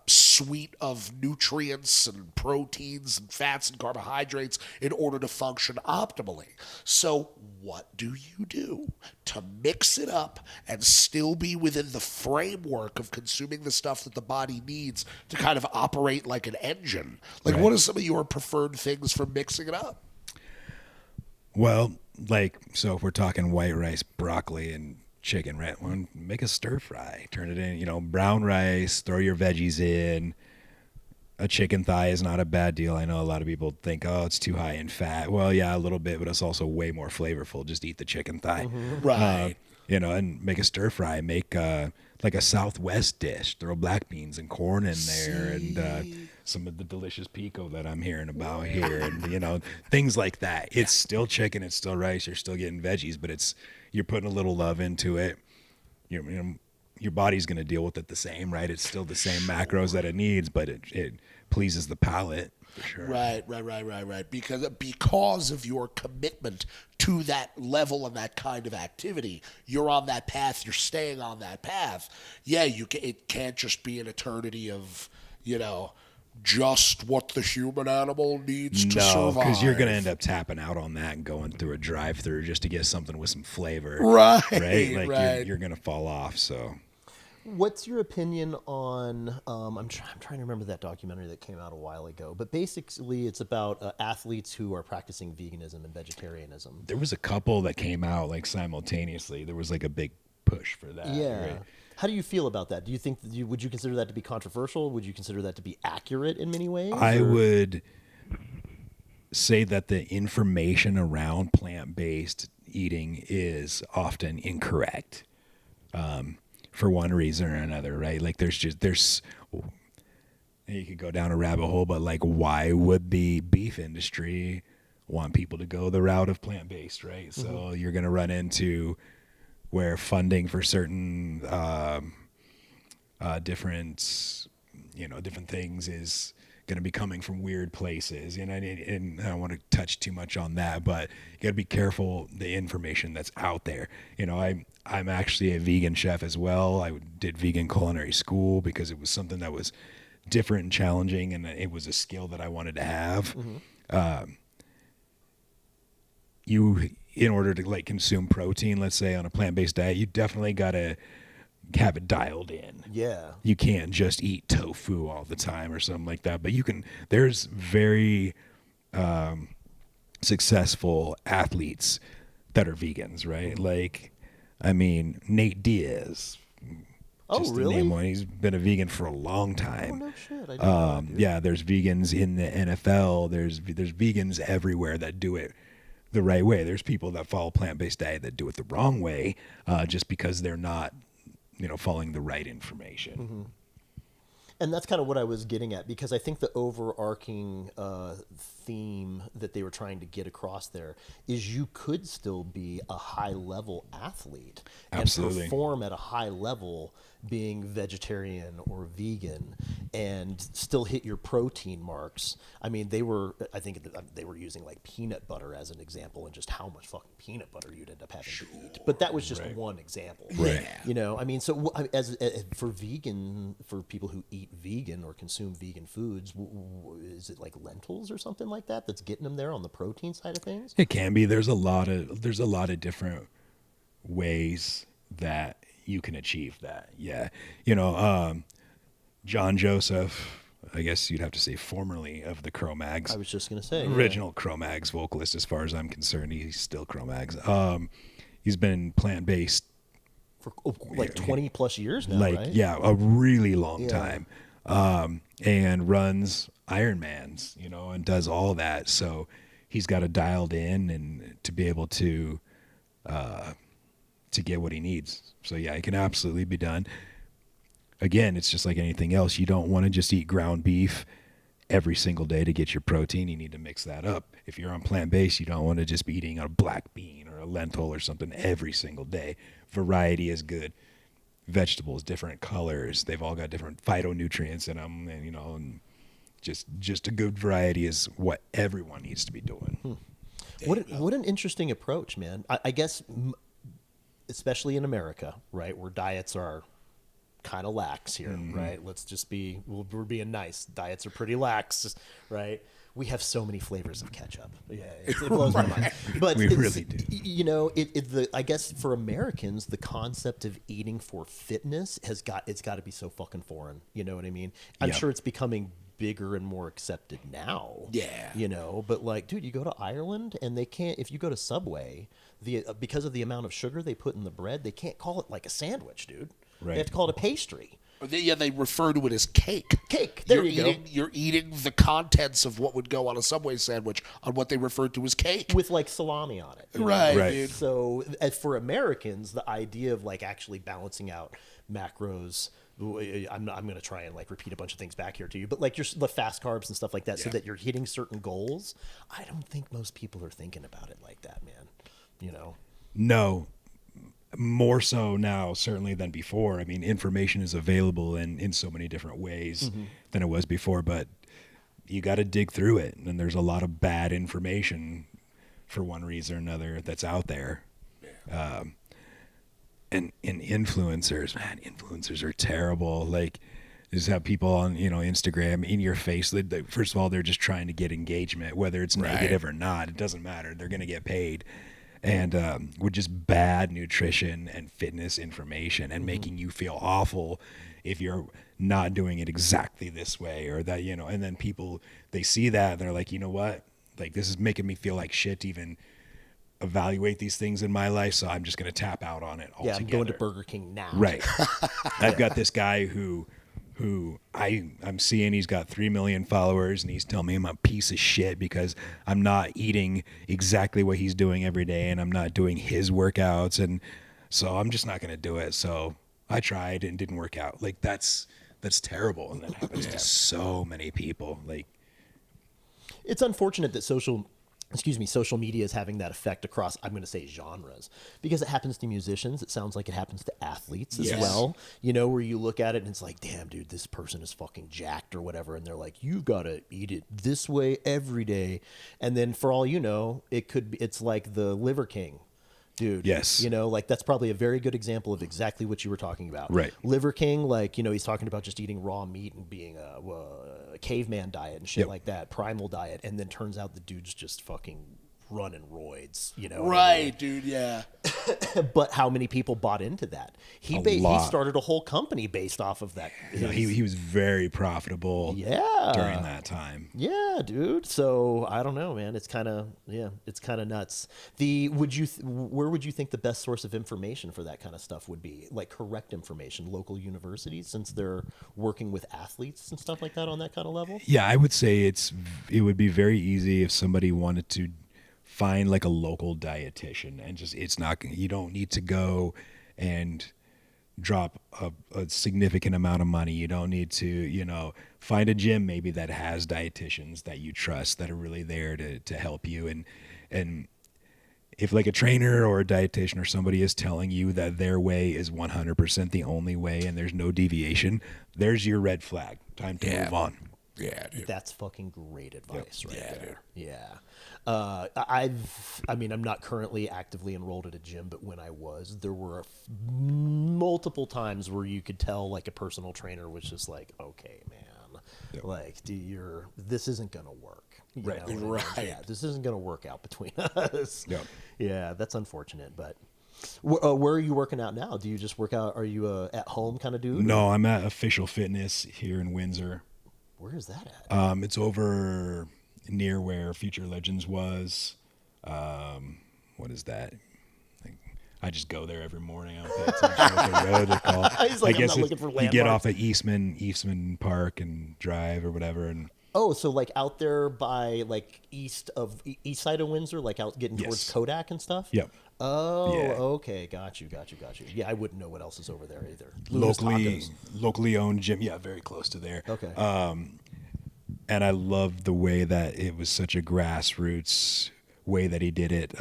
suite of nutrients and proteins and fats and carbohydrates in order to function optimally. So what do you do to mix it up and still be within the framework of consuming the stuff that the body needs to kind of operate like an engine? Like, Right. What are some of your preferred things for mixing it up? Well, so if we're talking white rice, broccoli, and chicken, right? Well, make a stir fry. Turn it in, brown rice, throw your veggies in. A chicken thigh is not a bad deal. I know a lot of people think, oh, it's too high in fat. Well, yeah, a little bit, but it's also way more flavorful. Just eat the chicken thigh. Right. And make a stir fry. Make like a Southwest dish. Throw black beans and corn in there, and some of the delicious pico that I'm hearing about here, and things like that. It's still chicken. It's still rice. You're still getting veggies, but you're putting a little love into it. Your body's going to deal with it the same, right? It's still the same macros that it needs, but it pleases the palate for sure. Right. Because of your commitment to that level and that kind of activity, you're on that path. You're staying on that path. Yeah, it can't just be an eternity of, just what the human animal needs to survive. Because you're going to end up tapping out on that and going through a drive-through just to get something with some flavor. Right. Like you're going to fall off. So, What's your opinion on? I'm trying to remember that documentary that came out a while ago. But basically, it's about athletes who are practicing veganism and vegetarianism. there was a couple that came out simultaneously. There was a big push for that. Yeah. Right? How do you feel about that? Do you think would you consider that to be controversial? Would you consider that to be accurate in many ways? I would say that the information around plant-based eating is often incorrect, for one reason or another, right? Like there's you could go down a rabbit hole, but why would the beef industry want people to go the route of plant-based, right? So you're going to run into where funding for certain different things is going to be coming from weird places, and I don't want to touch too much on that, but you got to be careful the information that's out there. I'm actually a vegan chef as well. I did vegan culinary school because it was something that was different and challenging, and it was a skill that I wanted to have. In order to consume protein, let's say on a plant-based diet, you definitely got to have it dialed in. Yeah. You can't just eat tofu all the time or something like that, but there's very successful athletes that are vegans, right? Nate Diaz. Just to name one. He's been a vegan for a long time. Oh, no shit. I didn't know that, dude. Yeah, there's vegans in the NFL. There's vegans everywhere that do it the right way. There's people that follow plant-based diet that do it the wrong way, just because they're not, following the right information. And that's kind of what I was getting at, because I think the overarching theme that they were trying to get across there is you could still be a high-level athlete Absolutely. and perform at a high level being vegetarian or vegan and still hit your protein marks. I mean, I think they were using like peanut butter as an example, and just how much fucking peanut butter you'd end up having to eat. But that was just one example. Right. You know, I mean, so as for people who eat vegan or consume vegan foods, is it like lentils or something like that that's getting them there on the protein side of things? It can be. There's a lot of different ways that you can achieve that. Yeah. You know, John Joseph, I guess you'd have to say formerly of the Cro-Mags. I was just going to say. Original Cro-Mags vocalist, as far as I'm concerned. He's still Cro-Mags. He's been plant-based For like 20 plus years now, like, right? yeah, a really long time. And runs Ironmans, you know, and does all that. So he's got it dialed in and to be able to get what he needs. So yeah, it can absolutely be done. Again, it's just like anything else. You don't want to just eat ground beef every single day to get your protein. You need to mix that up. If you're on plant-based, you don't want to just be eating a black bean or a lentil or something every single day. Variety is good. Vegetables, different colors. They've all got different phytonutrients in them, and you know, and just a good variety is what everyone needs to be doing. What an interesting approach, man. I guess, especially in America, right, where diets are kind of lax here, right? Let's just we're being nice. Diets are pretty lax, right? We have so many flavors of ketchup. Yeah, it blows my mind. But We really do. You know, I guess for Americans, the concept of eating for fitness it's got to be so fucking foreign. You know what I mean? I'm sure it's becoming bigger and more accepted now. Yeah. You know, but like, dude, you go to Ireland and they can't. If you go to Subway, because of the amount of sugar they put in the bread, they can't call it like a sandwich, dude. Right. They have to call it a pastry. They refer to it as cake. Cake. There you go. You're eating the contents of what would go on a Subway sandwich on what they refer to as cake. With like salami on it. Right, Right. dude. So for Americans, the idea of like actually balancing out macros, I'm going to try and like repeat a bunch of things back here to you, but like the fast carbs and stuff like that, so that you're hitting certain goals. I don't think most people are thinking about it like that, man. You know? No, more so now certainly than before. I mean, information is available in so many different ways than it was before, but you got to dig through it, and there's a lot of bad information for one reason or another that's out there. And influencers, man, influencers are terrible. Like, just have people on, you know, Instagram in your face. First of all, they're just trying to get engagement, whether it's negative or not. It doesn't matter. They're going to get paid. And with just bad nutrition and fitness information and making you feel awful if you're not doing it exactly this way or that, you know, and then people, they see that and they're like, you know what? Like, this is making me feel like shit to even evaluate these things in my life, so I'm just going to tap out on it altogether. Yeah, I'm going to Burger King now. Right. I've got this guy who I'm seeing he's got 3 million followers, and he's telling me I'm a piece of shit because I'm not eating exactly what he's doing every day, and I'm not doing his workouts, and so I'm just not going to do it. So I tried and didn't work out. Like, that's terrible, and that happens to so many people. Like, It's unfortunate that social media is having that effect across, I'm going to say, genres, because it happens to musicians. It sounds like it happens to athletes as well, you know, where you look at it and it's like, damn, dude, this person is fucking jacked or whatever. And they're like, you got to eat it this way every day. And then for all you know, it's like the Liver King. Dude, yes, you know, like that's probably a very good example of exactly what you were talking about. Right. Liver King, like, you know, he's talking about just eating raw meat and being a caveman diet and shit like that, primal diet. And then turns out the dude's just fucking running roids, you know? Right, dude, yeah. But how many people bought into that? He started a whole company based off of that. he was very profitable during that time. Yeah, dude. So I don't know, man. It's kind of nuts. Where would you think the best source of information for that kind of stuff would be? Like correct information, local universities, since they're working with athletes and stuff like that on that kind of level? Yeah, I would say it would be very easy if somebody wanted to find like a local dietitian and just, you don't need to go and drop a significant amount of money. You don't need to, find a gym maybe that has dietitians that you trust that are really there to help you. And if like a trainer or a dietitian or somebody is telling you that their way is 100% the only way and there's no deviation, there's your red flag. Time to move on. Yeah, dude. That's fucking great advice right Yeah, there. Yeah. I'm not currently actively enrolled at a gym, but when I was, there were multiple times where you could tell like a personal trainer was just like, okay, man, like this isn't going to work. You know what I mean? Right. Yeah, this isn't going to work out between us. Yep. Yeah, that's unfortunate, but where are you working out now? Do you just work out? Are you at home kind of dude? No, I'm at Official Fitness here in Windsor. Where is that at? It's over near where Future Legends was. What is that? I just go there every morning. I don't pay attention to what the road they call. He's like, I guess I'm not looking for you get off landmarks. at Eastman Park and drive or whatever. And Oh, so like out there by like east side of Windsor, like out getting towards Yes. Kodak and stuff? Yep. Oh, Yeah. okay. Got you. Yeah, I wouldn't know what else is over there either. Luna's locally owned gym. Yeah, very close to there. Okay. And I loved the way that it was such a grassroots way that he did it.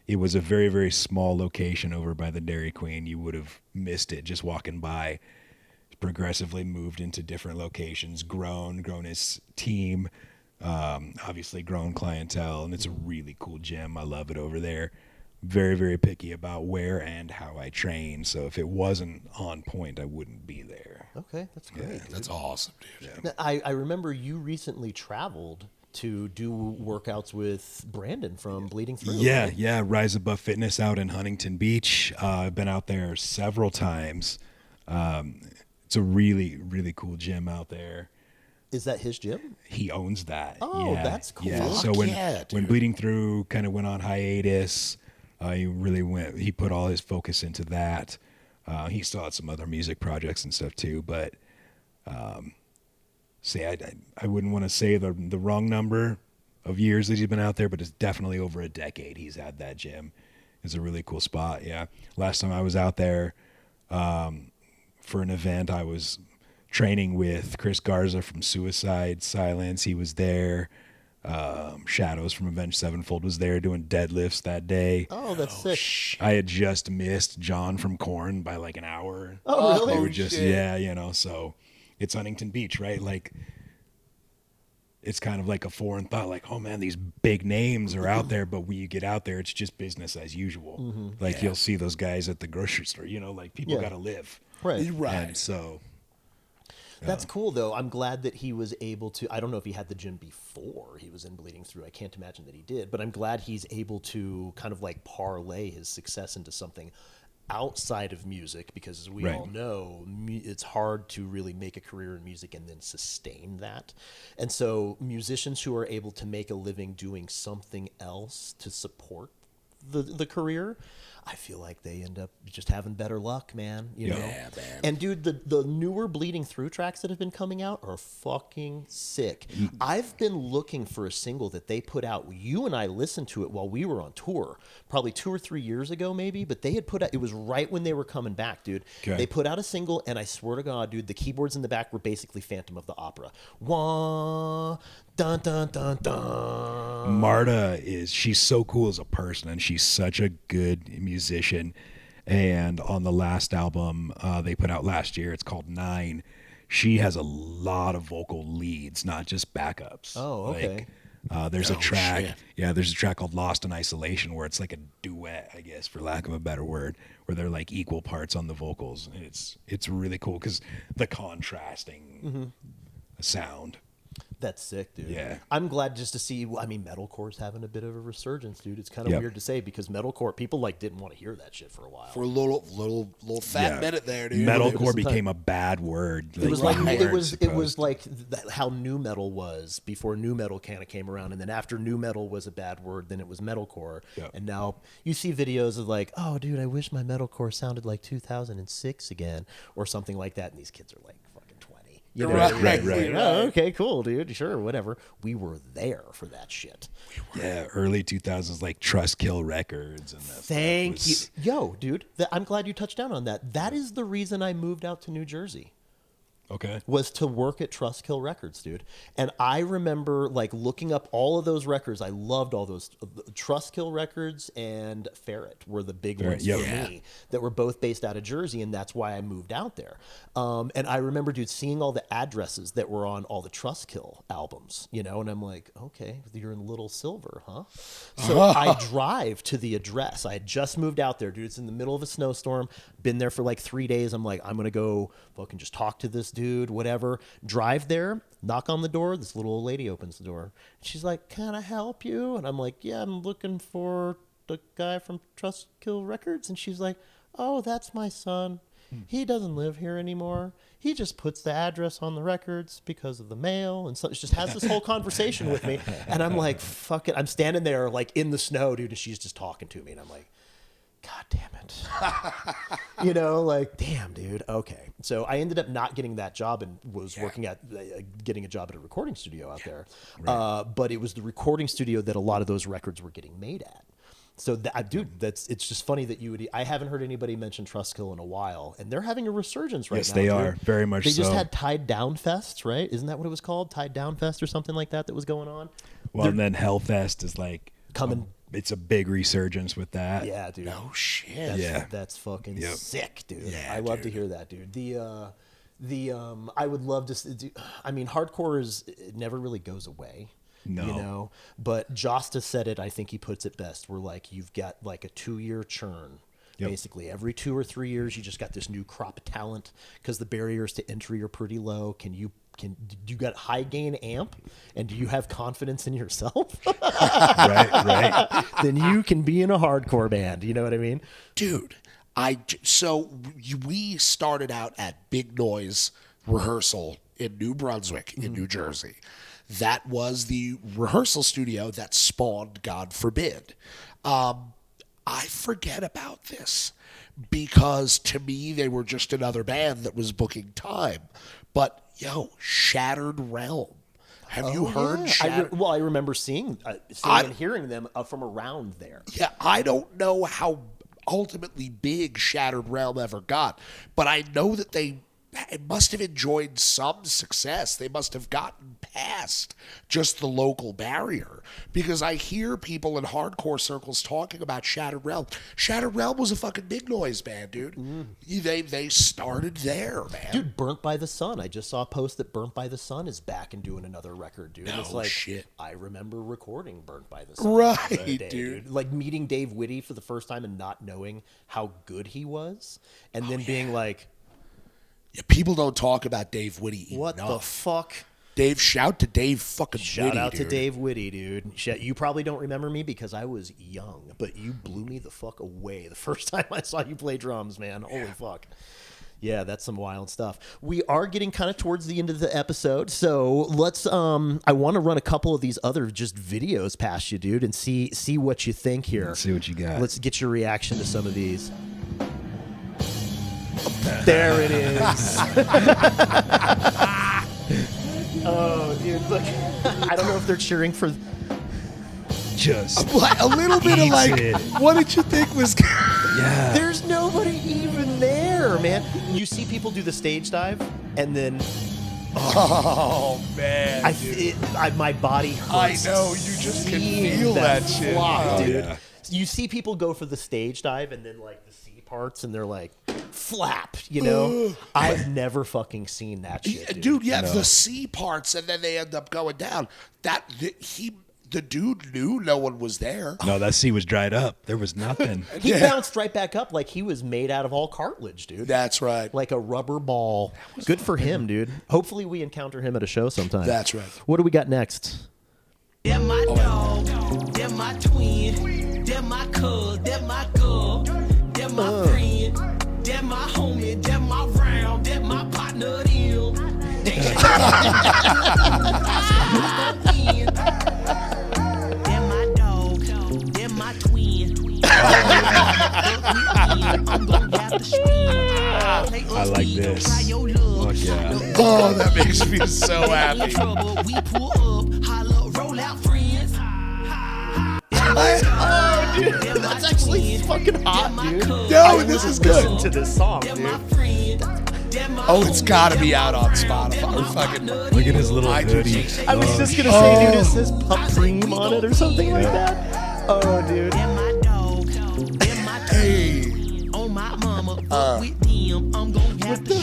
It was a very, very small location over by the Dairy Queen. You would have missed it just walking by. Progressively moved into different locations, grown his team, obviously grown clientele, and it's a really cool gym. I love it over there. Very, very picky about where and how I train. So if it wasn't on point, I wouldn't be there. Okay, that's great. Yeah. That's awesome, dude. Now, I remember you recently traveled to do workouts with Brandon from Bleeding Through. Yeah, right? yeah. Rise Above Fitness out in Huntington Beach. I've been out there several times. It's a really, really cool gym out there. Is that his gym? He owns that. Oh, yeah, that's cool. Yeah. Fuck So when yeah, when dude. Bleeding Through kind of went on hiatus, he put all his focus into that. He still had some other music projects and stuff too, but I wouldn't want to say the wrong number of years that he's been out there, but it's definitely over a decade he's had that gym. It's a really cool spot. Yeah. Last time I was out there for an event, I was training with Chris Garza from Suicide Silence. He was there. Shadows from Avenged Sevenfold was there doing deadlifts that day. Oh, that's sick. I had just missed John from Korn by like an hour. Oh, really? They were just, shit. yeah, so it's Huntington Beach, right? Like, it's kind of like a foreign thought, like, oh man, these big names are out there, but when you get out there, it's just business as usual. Like, you'll see those guys at the grocery store, like people Yeah. got to live. Right. Right. And so, That's cool, though. I'm glad that he was able to. I don't know if he had the gym before he was in Bleeding Through. I can't imagine that he did, but I'm glad he's able to kind of like parlay his success into something outside of music, because as we Right. all know, it's hard to really make a career in music and then sustain that. And so musicians who are able to make a living doing something else to support the career, I feel like they end up just having better luck, man. You know? Yeah, man. And dude, the newer Bleeding Through tracks that have been coming out are fucking sick. I've been looking for a single that they put out. You and I listened to it while we were on tour, probably 2 or 3 years ago, maybe. But they had put out. It was right when they were coming back, dude. Okay. They put out a single, and I swear to God, dude, the keyboards in the back were basically Phantom of the Opera. Wah, dun dun dun dun. Marta she's so cool as a person, and she's such a good musician. And on the last album they put out last year, it's called 9. She has a lot of vocal leads, not just backups. Oh, okay. There's a track. shit. Yeah, there's a track called Lost in Isolation where it's like a duet, I guess, for lack of a better word, where they're like equal parts on the vocals. And it's really cool because the contrasting sound. That's sick, dude. Yeah. I'm glad just to see. I mean, metalcore's having a bit of a resurgence, dude. It's kind of Yep. weird to say because metalcore people like didn't want to hear that shit for a while. For a little fat minute there, dude. Metalcore some became a bad word. It was like we it weren't was supposed like how new metal was before new metal kind of came around, and then after new metal was a bad word, then it was metalcore, Yep. and now you see videos of like, oh, dude, I wish my metalcore sounded like 2006 again, or something like that, and these kids are like fucking 20. You know? Right. Oh, okay, cool, dude. Sure, whatever. We were there for that shit. Yeah, early 2000s, like Trust Kill Records. And that Thank you. was- Yo, dude, I'm glad you touched down on that. That is the reason I moved out to New Jersey. Okay. Was to work at Trust Kill Records, dude. And I remember like looking up all of those records. I loved all those. Trust Kill Records and Ferret were the big ones for me that were both based out of Jersey, and that's why I moved out there. And I remember, dude, seeing all the addresses that were on all the Trust Kill albums, you know, and I'm like, okay, you're in Little Silver, huh? So I drive to the address. I had just moved out there, dude. It's in the middle of a snowstorm. Been there for like 3 days. I'm like, I'm going to go fucking just talk to this dude, whatever. Drive there, knock on the door. This little old lady opens the door. She's like, can I help you? And I'm like, yeah, I'm looking for the guy from Trust Kill Records. And she's like, oh, that's my son. He doesn't live here anymore. He just puts the address on the records because of the mail. And so it just has this whole conversation with me. And I'm like, fuck it. I'm standing there like in the snow, dude. And she's just talking to me. And I'm like, God damn it. You know, like, damn, dude. Okay. So I ended up not getting that job and was working at getting a job at a recording studio out there. Right. But it was the recording studio that a lot of those records were getting made at. So, dude, it's just funny that you would. I haven't heard anybody mention Trustkill in a while, and they're having a resurgence right now. Yes, they are very much. They so. just had Tied Down Fest, right? Isn't that what it was called? Tied Down Fest or something like that was going on. Well, and then Hellfest is like coming. It's a big resurgence with that. Yeah, dude. Oh shit. That's fucking sick, dude. Yeah, I love to hear that, dude. I would love to. I mean, hardcore it never really goes away. No. You know, but Josta said it. I think he puts it best. We're like, you've got like a 2-year churn. Yep. Basically, every 2 or 3 years, you just got this new crop of talent because the barriers to entry are pretty low. You got high gain amp, and do you have confidence in yourself? right. Then you can be in a hardcore band. You know what I mean, dude? We started out at Big Noise Rehearsal in New Brunswick, in New Jersey. That was the rehearsal studio that spawned God Forbid. I forget about this because to me they were just another band that was booking time. But Shattered Realm. Have you heard? Yeah. I remember seeing and hearing them from around there. Yeah, I don't know how ultimately big Shattered Realm ever got, but I know that they must have enjoyed some success. They must have gotten past just the local barrier, because I hear people in hardcore circles talking about Shattered Realm. Shattered Realm was a fucking Big Noise band, dude. They started there, man. Dude, Burnt by the Sun. I just saw a post that Burnt by the Sun is back and doing another record, dude. No it's like, shit. I remember recording Burnt by the Sun. Right, dude. Like meeting Dave Whitty for the first time and not knowing how good he was. And then being like, yeah, people don't talk about Dave Whitty enough. What the fuck? Dave, shout to Dave fucking Whitty, Shout out dude. to Dave Whitty, dude. You probably don't remember me because I was young, but you blew me the fuck away the first time I saw you play drums, man. Holy fuck. Yeah, that's some wild stuff. We are getting kind of towards the end of the episode, so let's I want to run a couple of these other just videos past you, dude, and see what you think here. Let's see what you got. Let's get your reaction to some of these. There it is. Oh, dude, look. I don't know if they're cheering for... Just a little bit of like, what did you think was... yeah. There's nobody even there, man. You see people do the stage dive, and then... Oh, man, my body hurts. I know, you just can seeing feel that shit. flop, dude. Yeah. You see people go for the stage dive, and then like the C parts, and they're like, flap, you know? I've never fucking seen that shit, dude. The C parts, and then they end up going down. The dude knew no one was there. No, that sea was dried up. There was nothing. He bounced right back up like he was made out of all cartilage, dude. That's right. Like a rubber ball. Good for him, dude. Hopefully we encounter him at a show sometime. That's right. What do we got next? They're my dog, they're my twin, they're my cuz, they're my girl, they're my friend, they're my homie, they're my round, they're my partner, them. They're my dog, they're my twin. I'm gonna have to scream. I like this. Fuck yeah. Oh, that makes me so happy. We pull up, holla, roll out friends. Oh, dude, that's actually fucking hot, dude. No, this is Listen good. to this song, dude. Oh, it's gotta be out on Spotify. Fucking Look at his little hoodie. I was just gonna say, dude, it says Pup Cream on it or something like that. Oh, dude. hey. On my mama, fuck with them, I'm gon' have to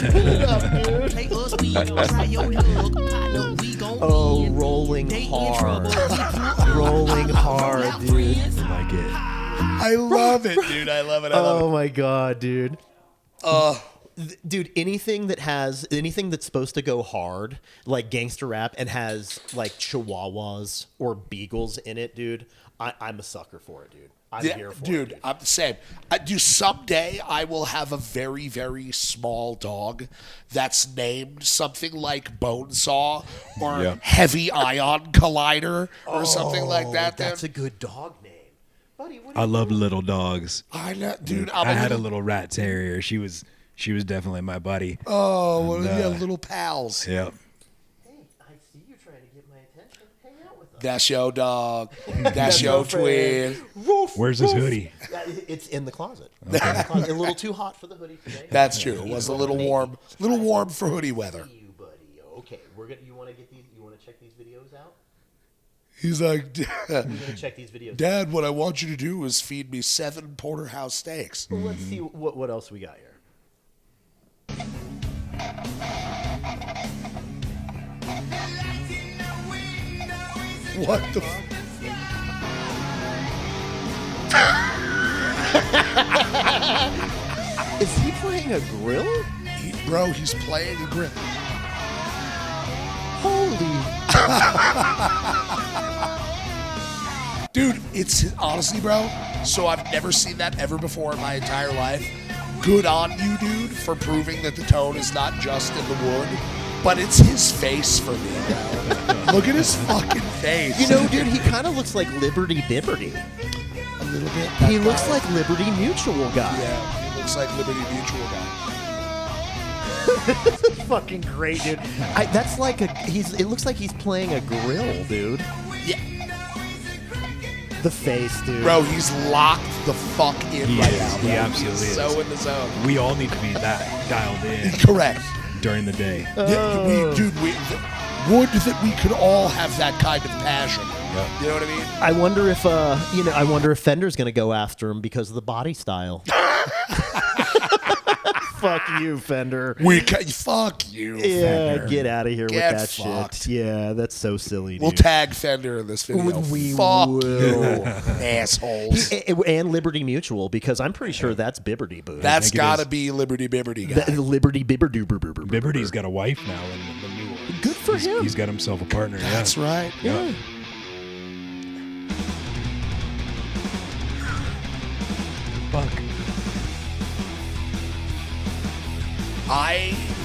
play us, we gon' try your luck, partner, we gon' Oh, win. rolling They in hard. trouble, we pull up, Rolling hard, dude. I like it. I love it, dude. I love it. I love Oh my god, dude. it. Dude, anything that's supposed to go hard, like gangster rap, and has like chihuahuas or beagles in it, dude, I'm a sucker for it, dude. I'm here for it. Dude, I'm the same. Someday I will have a very, very small dog that's named something like Bonesaw or Yeah. Heavy Ion Collider or something like that. That's dude. a good dog name. Buddy, what I love little dogs. I know, dude. I had a little rat terrier. She was definitely my buddy. Oh, well, And, yeah, little pals. Yep. Hey, I see you trying to get my attention. Hang out with us. That's your dog. That's your twin. Where's his hoodie? It's in the closet. A little too hot for the hoodie today. That's true. It was a little warm for hoodie weather. You, buddy. Okay, you want to get these? You want to check these videos out? He's like, We're gonna check these videos. Dad, what I want you to do is feed me 7 porterhouse steaks. Well, let's see what else we got here. What the? Is he playing a grill? Bro, he's playing a grill. Holy! Dude, it's honestly, bro. So I've never seen that ever before in my entire life. Good on you, dude, for proving that the tone is not just in the wood, but it's his face for me, bro. Look at his fucking face. You know, dude, he kind of looks like Liberty Bibberty. A little bit. He looks like Liberty Mutual guy. Yeah, he looks like Liberty Mutual guy. Fucking great, dude. That's like it looks like he's playing a grill, dude. Yeah. The face, dude. Bro, he's locked the fuck in He right is. now. He bro. absolutely He's is. so in the zone. We all need to be that dialed in Correct. during the day. Yeah, would that we could all have that kind of passion. Yep. You know what I mean? I wonder if I wonder if Fender's gonna go after him because of the body style. Fuck you, Fender. Fuck you, Yeah, Fender. get out of here Get with that fucked. shit. Yeah, that's so silly, dude. We'll tag Fender in this video. We Fuck will. you, assholes. And Liberty Mutual, because I'm pretty sure that's Bibberty Boo. That's think it gotta is. be Liberty Bibberty guy. Liberty Bibberty. Bibberty's got a wife now, and the new Good for him. He's got himself a partner. That's yeah. right. Yeah. Fuck.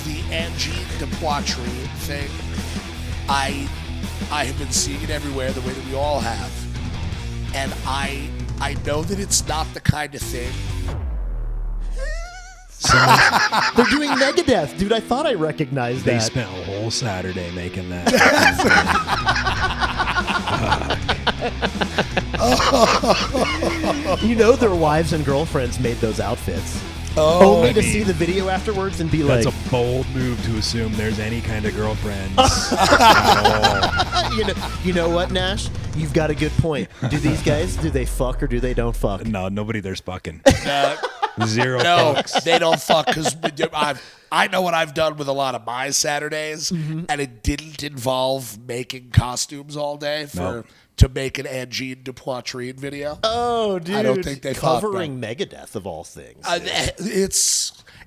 The Angine de Poitrine thing, I have been seeing it everywhere the way that we all have. And I know that it's not the kind of thing. They're doing Megadeth, dude. I thought I recognized They that. spent a whole Saturday making that. You know their wives and girlfriends made those outfits. Oh, Only to see the video afterwards and be That's like, a bold move to assume there's any kind of girlfriends at you know what, Nash? You've got a good point. Do these guys, do they fuck or do they don't fuck? all. No, nobody there's fucking. Uh, Zero no, fucks. they don't fuck because I know what I've done with a lot of my Saturdays, Mm-hmm. and it didn't involve making costumes all day No. to make an Angine de Poitrine video. Oh, dude. I don't think they fuck, covering Megadeth of all things.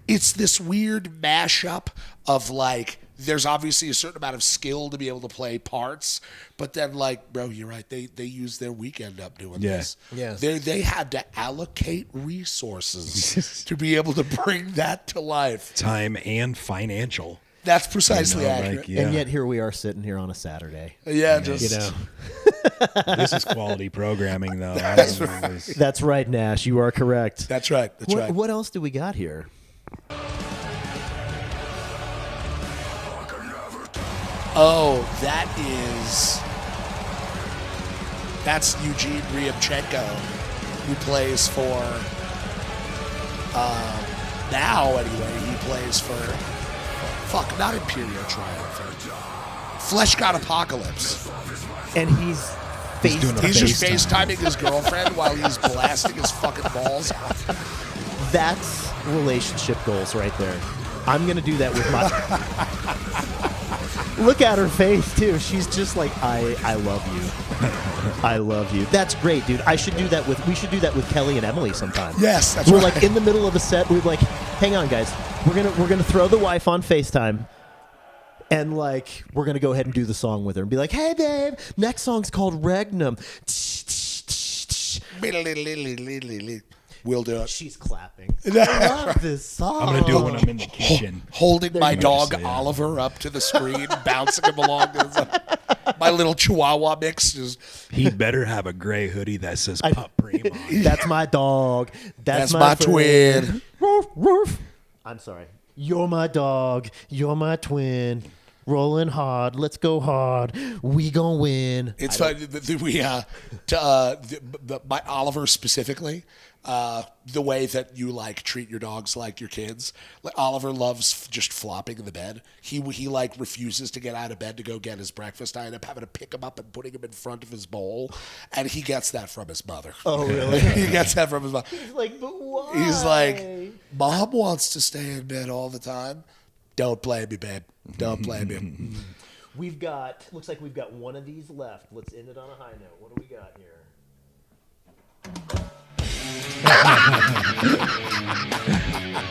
It's this weird mashup of like, there's obviously a certain amount of skill to be able to play parts, but then like, bro, you're right. They used their weekend up doing Yeah. this. Yeah. They had to allocate resources to be able to bring that to life. Time and financial. That's precisely You know, like, accurate. yeah. And yet here we are sitting here on a Saturday. Yeah, You just know. This is quality programming, though. I don't know this. That's right, Nash. You are correct. that's right. That's right. What else do we got here? Oh, that's Eugene Ryabchenko, who plays for, now anyway, he plays for, not Imperial Triumph, Flesh God Apocalypse. And he's doing a He's just FaceTime. FaceTiming his girlfriend while he's blasting his fucking balls off. That's relationship goals right there. I'm going to do that with my... Look at her face, too. She's just like, I love you. I love you. That's great, dude. We should do that with Kelly and Emily sometime. Yes, that's we're right. like in the middle of a set. We're like, hang on, guys. We're gonna throw the wife on FaceTime. And like, we're gonna go ahead and do the song with her and be like, "Hey, babe, next song's called Regnum." We'll do it. She's clapping. I love this song. I'm gonna do it when I'm in the kitchen. Holding my dog say, yeah. Oliver up to the screen, bouncing him along. My little Chihuahua mix is. He better have a gray hoodie that says "Pup Primo." That's my dog. That's my friend. twin. Roof, roof. I'm sorry. You're my dog. You're my twin. Rolling hard. Let's go hard. We gonna win. It's fun. My Oliver specifically, the way that you like treat your dogs like your kids. Like, Oliver loves just flopping in the bed. He like refuses to get out of bed to go get his breakfast. I end up having to pick him up and putting him in front of his bowl, and he gets that from his mother. Oh, really? He gets that from his mother. He's like, but why? He's like, Mom wants to stay in bed all the time. Don't blame me, babe. Don't blame me. Looks like we've got one of these left. Let's end it on a high note. What do we got here?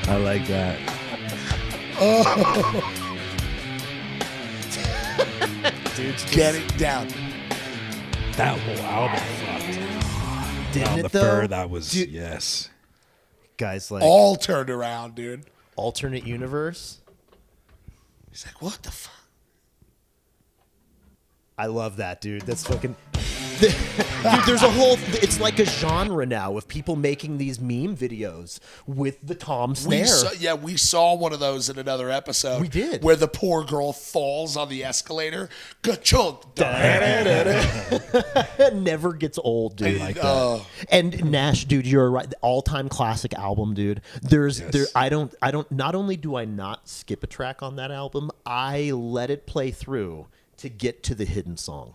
I like that. Dude's getting down. That whole album fucked. Didn't The it though? fur, that was Dude, yes. guys, like All turned around, dude. alternate universe. He's like, what the fuck? I love that, dude. That's fucking. Dude, there's a whole. It's like a genre now of people making these meme videos with the tom snare. We saw one of those in another episode. We did. Where the poor girl falls on the escalator. Ka-chunk. It never gets old, dude. And Nash, dude, you're right. The all-time classic album, dude. I don't. Not only do I not skip a track on that album, I let it play through to get to the hidden song.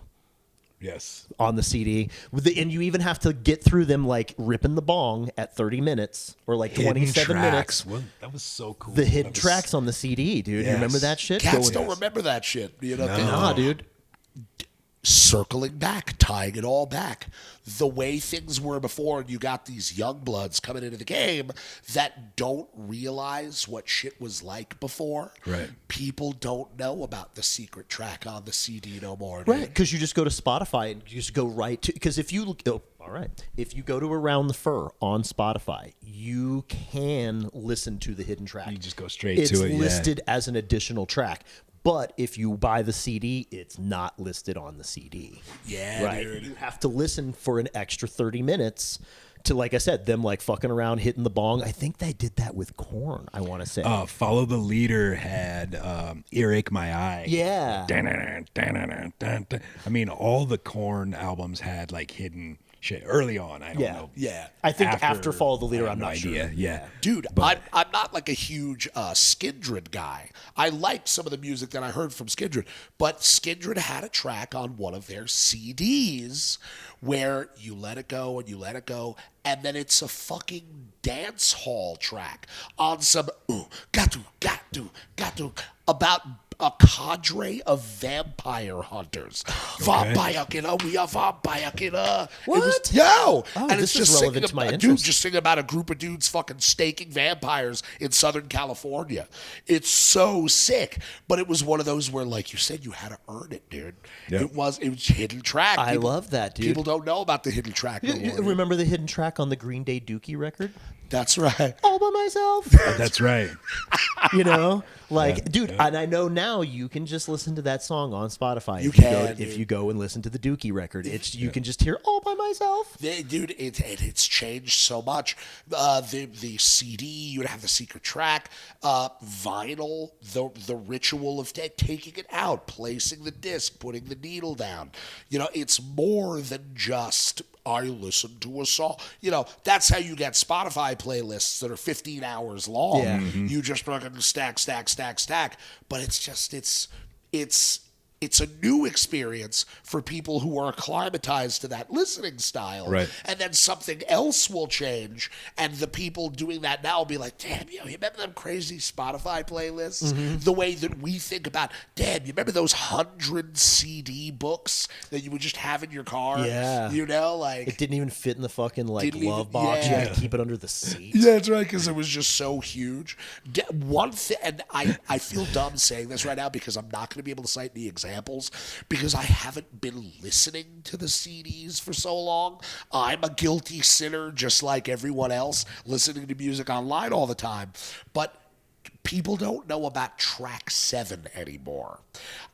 Yes. On the CD. And you even have to get through them like ripping the bong at 30 minutes or like 27 minutes. Well, that was so cool. The hidden tracks on the CD, dude. Yes. You remember that shit? Cats don't remember that shit. You know, Nah, dude. Circling back, tying it all back. The way things were before, and you got these young bloods coming into the game that don't realize what shit was like before. Right. People don't know about the secret track on the CD no more. Right, Dude. because you just go to Spotify and you just go right to. Because if you look, if you go to Around the Fur on Spotify, you can listen to the hidden track. You just go straight it's to it. It's listed as an additional track. But if you buy the CD, it's not listed on the CD. Yeah, right. dude. You have to listen for an extra 30 minutes to, like I said, them like fucking around, hitting the bong. I think they did that with Korn, I want to say. Follow the Leader had Earache My Eye. Yeah. I mean, all the Korn albums had like hidden shit early on. I don't know. Yeah. I think after Follow the Leader, I have I'm no not sure. idea. Yeah. Dude, I'm not like a huge Skindred guy. I liked some of the music that I heard from Skindred, but Skindred had a track on one of their CDs where you let it go and you let it go, and then it's a fucking dance hall track on some got to about a cadre of vampire hunters. Vampire killer, we are vampire killer. What? And it's this is just relevant singing to my about, interest. just singing about a group of dudes fucking staking vampires in Southern California. It's so sick, but it was one of those where, like you said, you had to earn it, dude. Yep. It was hidden track. I love that, dude. People don't know about the hidden track no more, dude. Remember the hidden track on the Green Day Dookie record? That's right. all by myself. That's right. You know, like, Yeah, dude, yeah. and I know now you can just listen to that song on Spotify. You if go, can, if dude. you go and listen to the Dookie record. You can just hear all by myself. Dude, it's changed so much. The CD, you would have the secret track, vinyl, the ritual of taking it out, placing the disc, putting the needle down. You know, it's more than just I listen to a song. You know, that's how you get Spotify playlists that are 15 hours long. Yeah. You just fucking stack. But it's a new experience for people who are acclimatized to that listening style. Right. And then something else will change, and the people doing that now will be like, damn, you remember them crazy Spotify playlists? Mm-hmm. The way that we think about, damn, you remember those 100 CD books that you would just have in your car? Yeah. You know, like... It didn't even fit in the fucking like Didn't even- glove box. You yeah. had to keep it under the seat. Yeah, that's right, because it was just so huge. One thing, and I feel dumb saying this right now because I'm not going to be able to cite any examples because I haven't been listening to the CDs for so long. I'm a guilty sinner just like everyone else, listening to music online all the time. But people don't know about track 7 anymore.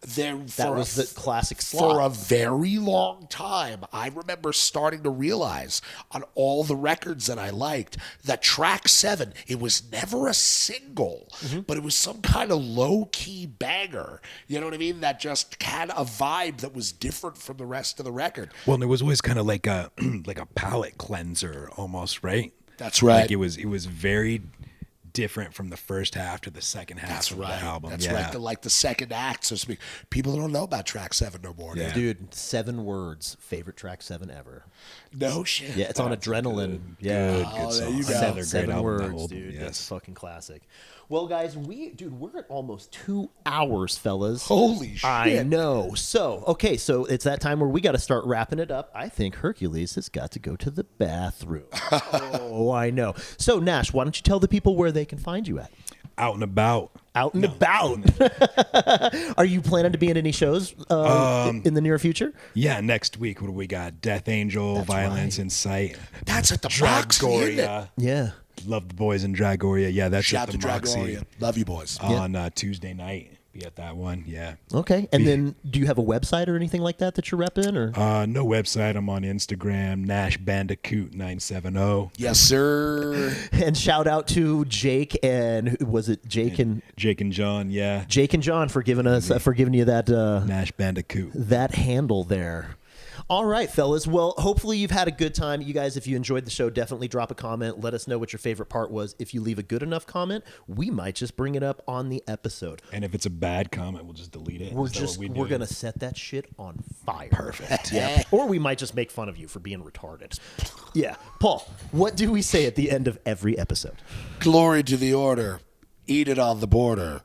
That was the classic slot. For a very long time, I remember starting to realize on all the records that I liked that track 7, it was never a single, but it was some kind of low-key banger. You know what I mean? That just had a vibe that was different from the rest of the record. Well, and it was always kind of like a like a palate cleanser almost, right? That's right. Like it was very different from the first half to the second half That's of right. the album. That's yeah. right. The second act, so to speak. People don't know about track 7 no more. Yeah. Dude, 7 words. Favorite track 7 ever. No shit. Yeah, it's on Adrenaline. Yeah. Good there song. you go. Another great Seven album, that words, whole- dude. yes. That's fucking classic. Well, guys, we're at almost 2 hours, fellas. Holy shit. I know. So, okay, so it's that time where we got to start wrapping it up. I think Hercules has got to go to the bathroom. Oh, I know. So, Nash, why don't you tell the people where they can find you at? Out and about. Out and about. Are you planning to be in any shows in the near future? Yeah, next week, what do we got? Death Angel, That's Violence right. in Sight, That's at the Roxy, isn't it? Dragoria. Yeah. Love the boys in Dragoria. Yeah, that's Shout at to the Roxy Dragoria. Love you, boys. on Tuesday night. Be at that one. Yeah. Okay. And then do you have a website or anything like that you're repping? Or? No website. I'm on Instagram, Nash Bandicoot 970. Yes, sir. And shout out to Jake and was it Jake and Jake and John. Yeah. Jake and John for giving us for giving you that Nash Bandicoot. that handle there. All right, fellas. Well, hopefully you've had a good time. You guys, if you enjoyed the show, definitely drop a comment. Let us know what your favorite part was. If you leave a good enough comment, we might just bring it up on the episode. And if it's a bad comment, we'll just delete it. Is that what we do? We're gonna set that shit on fire. Perfect. Yeah. Or we might just make fun of you for being retarded. Yeah. Paul, what do we say at the end of every episode? Glory to the order. Eat it on the border.